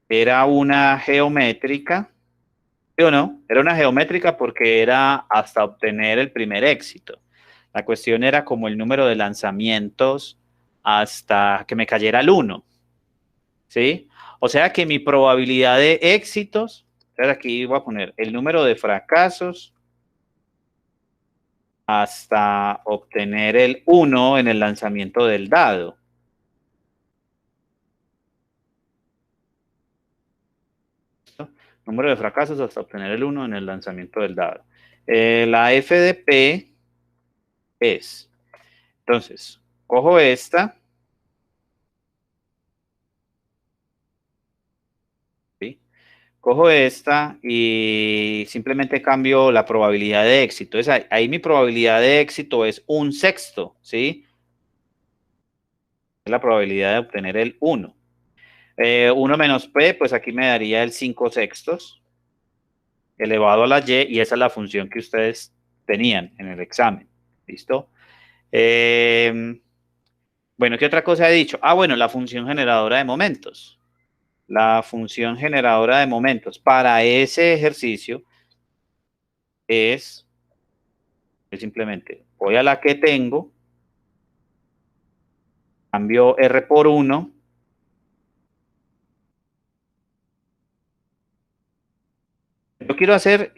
S1: era una geométrica, ¿sí o no? Era una geométrica porque era hasta obtener el primer éxito. La cuestión era como el número de lanzamientos hasta que me cayera el 1, ¿sí? O sea que mi probabilidad de éxitos, aquí voy a poner el número de fracasos hasta obtener el 1 en el lanzamiento del dado. Número de fracasos hasta obtener el 1 en el lanzamiento del dado. La f de P es, entonces, cojo esta, ¿sí? Cojo esta y simplemente cambio la probabilidad de éxito. Entonces, ahí mi probabilidad de éxito es 1/6, ¿sí? Es la probabilidad de obtener el 1. 1 menos P, pues aquí me daría el 5/6 elevado a la Y, y esa es la función que ustedes tenían en el examen. ¿Listo? Bueno, ¿qué otra cosa he dicho? Bueno, la función generadora de momentos. La función generadora de momentos para ese ejercicio es simplemente voy a la que tengo, cambio R por 1, yo quiero hacer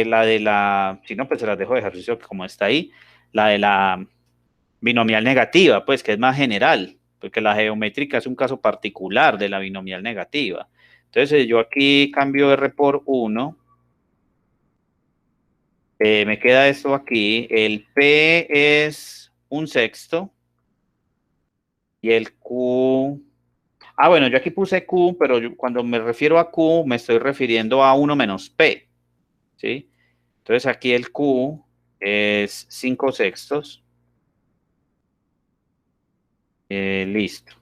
S1: la de la, si no, pues se las dejo de ejercicio como está ahí, la de la binomial negativa, pues que es más general, porque la geométrica es un caso particular de la binomial negativa. Entonces yo aquí cambio R por 1, me queda esto aquí, el P es 1/6 y el Q... bueno, yo aquí puse Q, pero cuando me refiero a Q me estoy refiriendo a 1 menos P, ¿sí? Entonces aquí el Q es 5/6. Listo.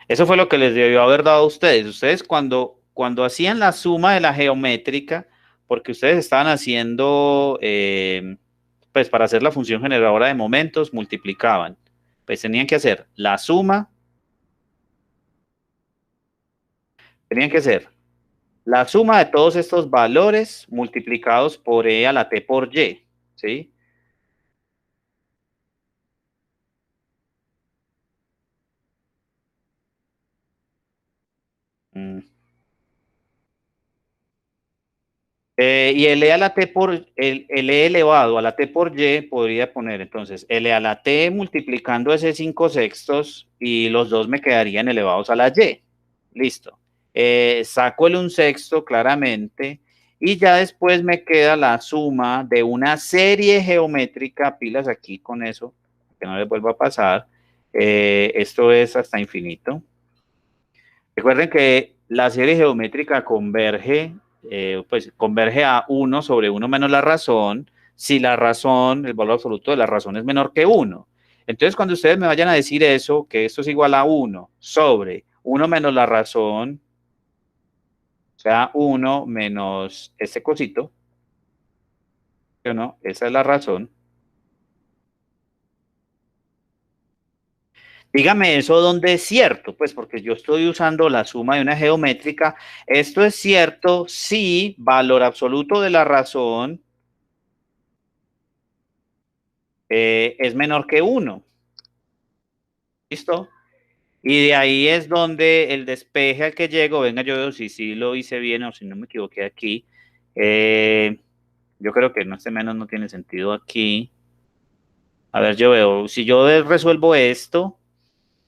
S1: Eso fue lo que les debió haber dado a ustedes. Ustedes cuando hacían la suma de la geométrica, porque ustedes estaban haciendo, pues para hacer la función generadora de momentos, multiplicaban. Pues tenían que hacer la suma, tenían que hacer la suma de todos estos valores multiplicados por E a la T por Y, ¿sí? Mm. Y el e a la t por, el e elevado a la t por y podría poner entonces l a la t multiplicando ese 5 sextos y los dos me quedarían elevados a la y. Listo. Saco el 1 sexto claramente y ya después me queda la suma de una serie geométrica, pilas aquí con eso, que no les vuelva a pasar. Esto es hasta infinito. Recuerden que la serie geométrica converge, pues converge a 1 sobre 1 menos la razón, si la razón, el valor absoluto de la razón es menor que 1. Entonces, cuando ustedes me vayan a decir eso, que esto es igual a 1 sobre 1 menos la razón, o sea, 1 menos este cosito, ¿sí o no? Esa es la razón. Dígame eso dónde es cierto, pues porque yo estoy usando la suma de una geométrica. Esto es cierto si valor absoluto de la razón es menor que 1. ¿Listo? Y de ahí es donde el despeje al que llego, venga, yo veo si sí lo hice bien o si no me equivoqué aquí. Yo creo que no, este menos no tiene sentido aquí. A ver, yo veo, si yo resuelvo esto,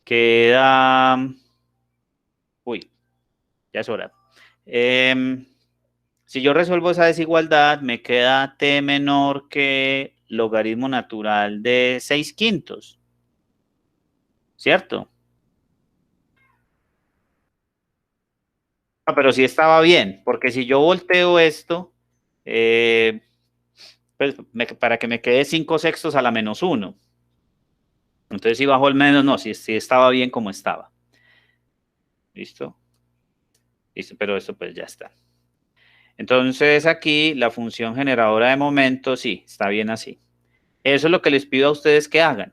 S1: queda... Uy, ya es hora. Si yo resuelvo esa desigualdad, me queda t menor que logaritmo natural de 6 quintos. ¿Cierto? Ah, pero sí estaba bien, porque si yo volteo esto, pues, para que me quede 5 sextos a la menos 1. Entonces, si bajo el menos, no, sí estaba bien como estaba. ¿Listo? Listo, pero esto pues ya está. Entonces, aquí la función generadora de momento, sí, está bien así. Eso es lo que les pido a ustedes que hagan.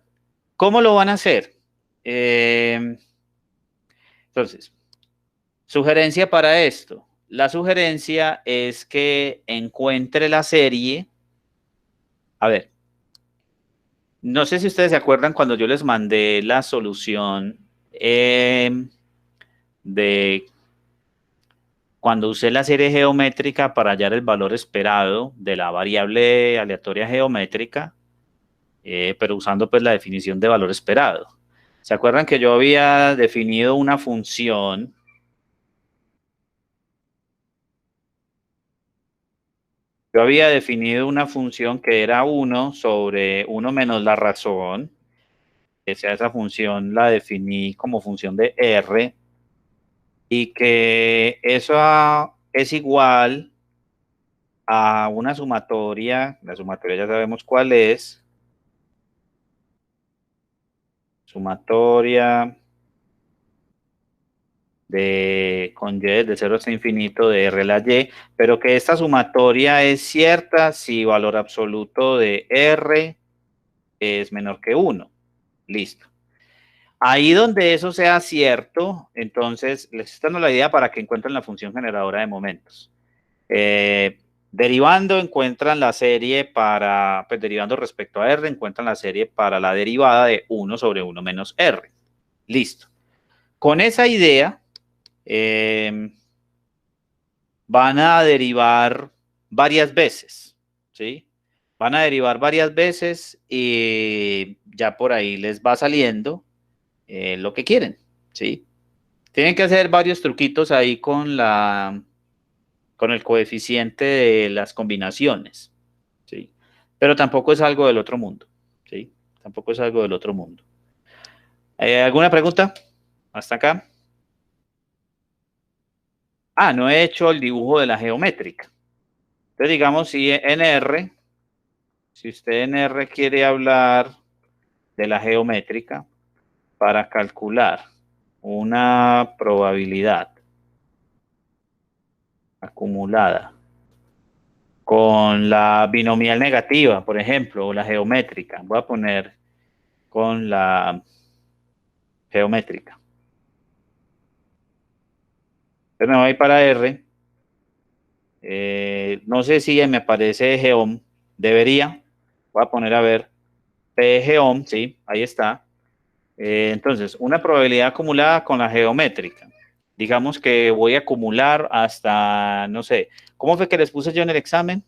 S1: ¿Cómo lo van a hacer? Entonces, sugerencia para esto. La sugerencia es que encuentre la serie. A ver, no sé si ustedes se acuerdan cuando yo les mandé la solución de cuando usé la serie geométrica para hallar el valor esperado de la variable aleatoria geométrica, pero usando pues la definición de valor esperado. ¿Se acuerdan que yo había definido una función? Yo había definido una función que era 1 sobre 1 menos la razón. Esa función la definí como función de R y que eso es igual a una sumatoria. La sumatoria ya sabemos cuál es. Sumatoria con y de 0 hasta infinito de R a la y, pero que esta sumatoria es cierta si valor absoluto de R es menor que 1. Listo. Ahí donde eso sea cierto, entonces les estoy dando la idea para que encuentren la función generadora de momentos. Derivando encuentran la serie para, pues derivando respecto a R, encuentran la serie para la derivada de 1 sobre 1 menos R. Listo. Con esa idea, van a derivar varias veces, ¿sí? Van a derivar varias veces y ya por ahí les va saliendo lo que quieren, ¿sí? Tienen que hacer varios truquitos ahí con el coeficiente de las combinaciones, ¿sí? Pero tampoco es algo del otro mundo, ¿sí? Tampoco es algo del otro mundo. ¿Alguna pregunta? ¿Hasta acá? Ah, no he hecho el dibujo de la geométrica. Entonces, digamos, si en R, si usted en R quiere hablar de la geométrica para calcular una probabilidad acumulada con la binomial negativa, por ejemplo, o la geométrica. Voy a poner con la geométrica. Entonces me voy para R. No sé si me aparece geom. Debería. Voy a poner a ver. P geom, sí, ahí está. Entonces, una probabilidad acumulada con la geométrica. Digamos que voy a acumular hasta, no sé, ¿cómo fue que les puse yo en el examen?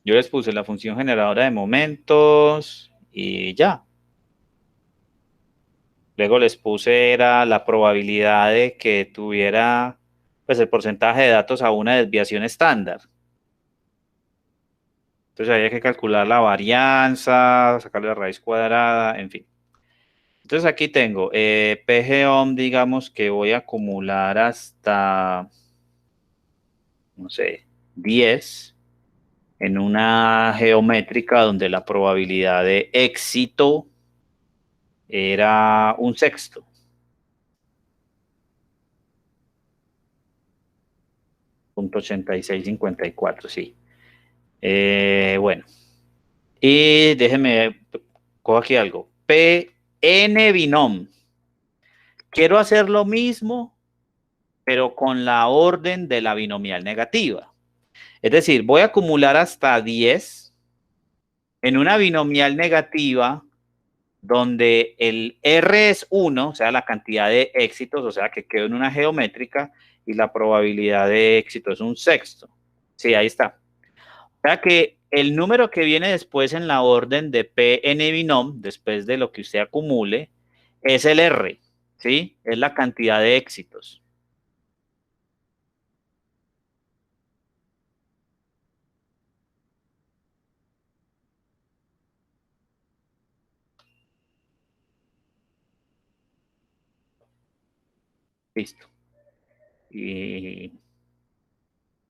S1: Yo les puse la función generadora de momentos y ya. Luego les puse era la probabilidad de que tuviera pues el porcentaje de datos a una desviación estándar. Entonces había que calcular la varianza, sacarle la raíz cuadrada, en fin. Entonces aquí tengo PGOM, digamos que voy a acumular hasta, no sé, 10 en una geométrica donde la probabilidad de éxito era un sexto. Punto 8654, sí. Bueno, y déjeme, cojo aquí algo. PN binom. Quiero hacer lo mismo, pero con la orden de la binomial negativa. Es decir, voy a acumular hasta 10 en una binomial negativa donde el R es 1, o sea, la cantidad de éxitos, o sea, que quedo en una geométrica, y la probabilidad de éxito es un sexto. Sí, ahí está. O sea que el número que viene después en la orden de Pn binom, después de lo que usted acumule, es el R, ¿sí? Es la cantidad de éxitos. Listo. Y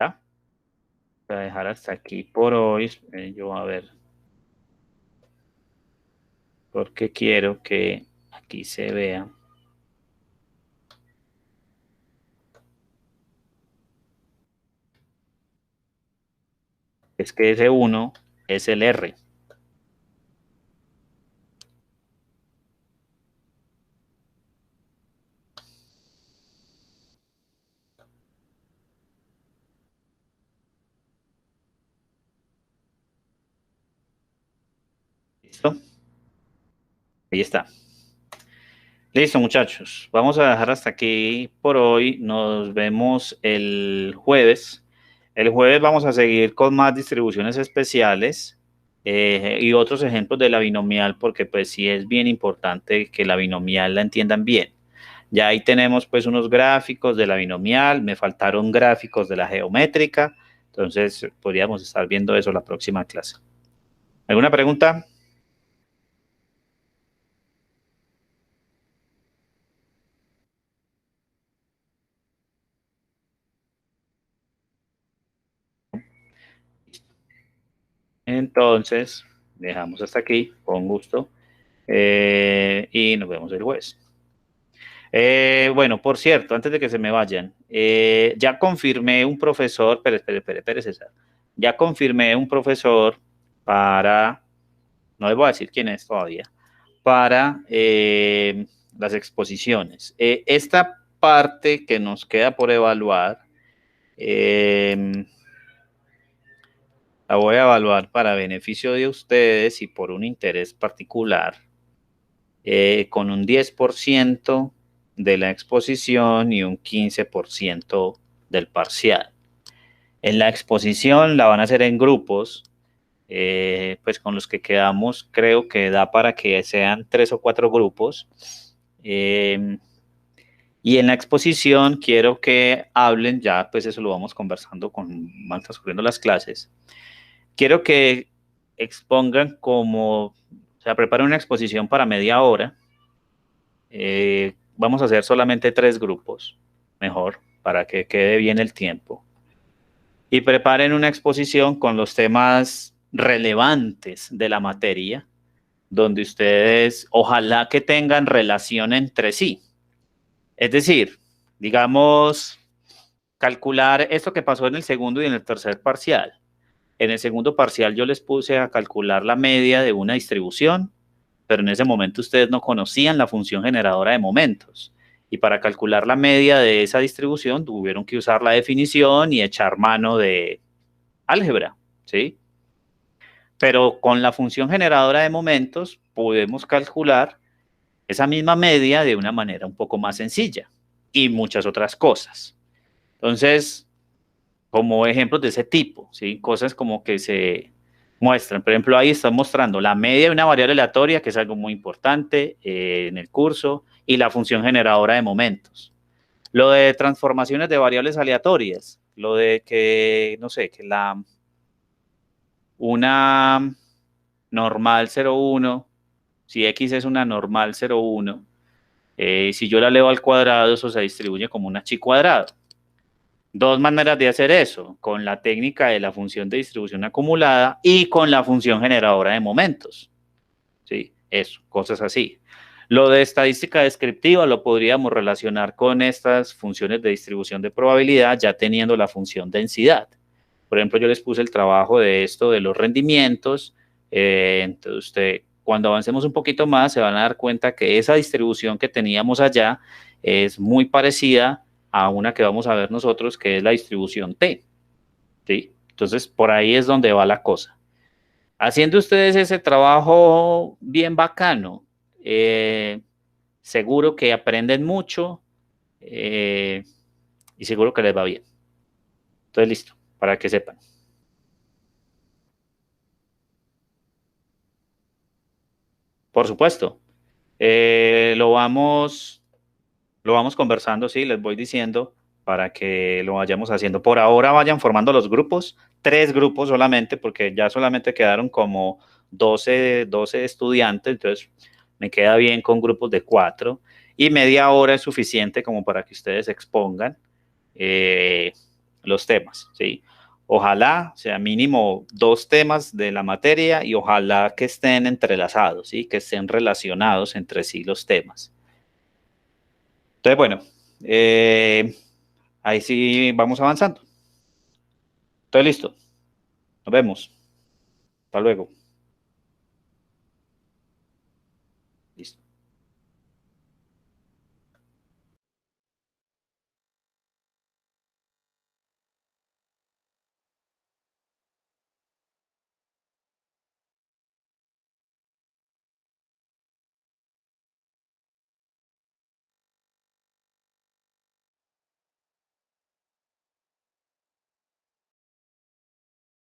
S1: ya. Voy a dejar hasta aquí por hoy. Yo a ver, porque quiero que aquí se vea. Es que ese 1 es el R. ¿Listo? Ahí está. Listo, muchachos. Vamos a dejar hasta aquí por hoy. Nos vemos el jueves. El jueves vamos a seguir con más distribuciones especiales y otros ejemplos de la binomial, porque pues sí es bien importante que la binomial la entiendan bien. Ya ahí tenemos pues unos gráficos de la binomial, me faltaron gráficos de la geométrica, entonces podríamos estar viendo eso la próxima clase. ¿Alguna pregunta? Entonces, dejamos hasta aquí, con gusto, y nos vemos el jueves. Bueno, por cierto, antes de que se me vayan, ya confirmé un profesor, espere, César. Ya confirmé un profesor para, no les voy a decir quién es todavía, para las exposiciones. Esta parte que nos queda por evaluar, eh, la voy a evaluar para beneficio de ustedes y por un interés particular, con un 10% de la exposición y un 15% del parcial. En la exposición la van a hacer en grupos, pues con los que quedamos creo que da para que sean 3 o 4 grupos. Y en la exposición quiero que hablen, ya pues eso lo vamos conversando con, van transcurriendo las clases. Quiero que expongan como, o sea, preparen una exposición para media hora. Vamos a hacer solamente 3 grupos, mejor, para que quede bien el tiempo. Y preparen una exposición con los temas relevantes de la materia, donde ustedes ojalá que tengan relación entre sí. Es decir, digamos, calcular esto que pasó en el segundo y en el tercer parcial. En el segundo parcial yo les puse a calcular la media de una distribución, pero en ese momento ustedes no conocían la función generadora de momentos. Y para calcular la media de esa distribución tuvieron que usar la definición y echar mano de álgebra, ¿sí? Pero con la función generadora de momentos podemos calcular esa misma media de una manera un poco más sencilla y muchas otras cosas. Entonces, como ejemplos de ese tipo, ¿sí? Cosas como que se muestran. Por ejemplo, ahí están mostrando la media de una variable aleatoria, que es algo muy importante en el curso, y la función generadora de momentos. Lo de transformaciones de variables aleatorias, lo de que, no sé, que una normal 0,1, si x es una normal 0,1, si yo la elevo al cuadrado, eso se distribuye como una chi cuadrado. Dos maneras de hacer eso, con la técnica de la función de distribución acumulada y con la función generadora de momentos. ¿Sí? Eso, cosas así. Lo de estadística descriptiva lo podríamos relacionar con estas funciones de distribución de probabilidad ya teniendo la función densidad. Por ejemplo, yo les puse el trabajo de esto de los rendimientos. Entonces, cuando avancemos un poquito más, se van a dar cuenta que esa distribución que teníamos allá es muy parecida a una que vamos a ver nosotros, que es la distribución T. ¿Sí? Entonces, por ahí es donde va la cosa. Haciendo ustedes ese trabajo bien bacano, seguro que aprenden mucho y seguro que les va bien. Entonces, listo, para que sepan. Por supuesto, lo vamos conversando, sí, les voy diciendo para que lo vayamos haciendo. Por ahora vayan formando los grupos, 3 grupos solamente, porque ya solamente quedaron como 12 estudiantes, entonces me queda bien con grupos de 4 y media hora es suficiente como para que ustedes expongan los temas, ¿sí? Ojalá sea mínimo 2 temas de la materia y ojalá que estén entrelazados, ¿sí? Que estén relacionados entre sí los temas. Entonces, bueno, eh, ahí sí vamos avanzando. Estoy listo. Nos vemos. Hasta luego. Listo.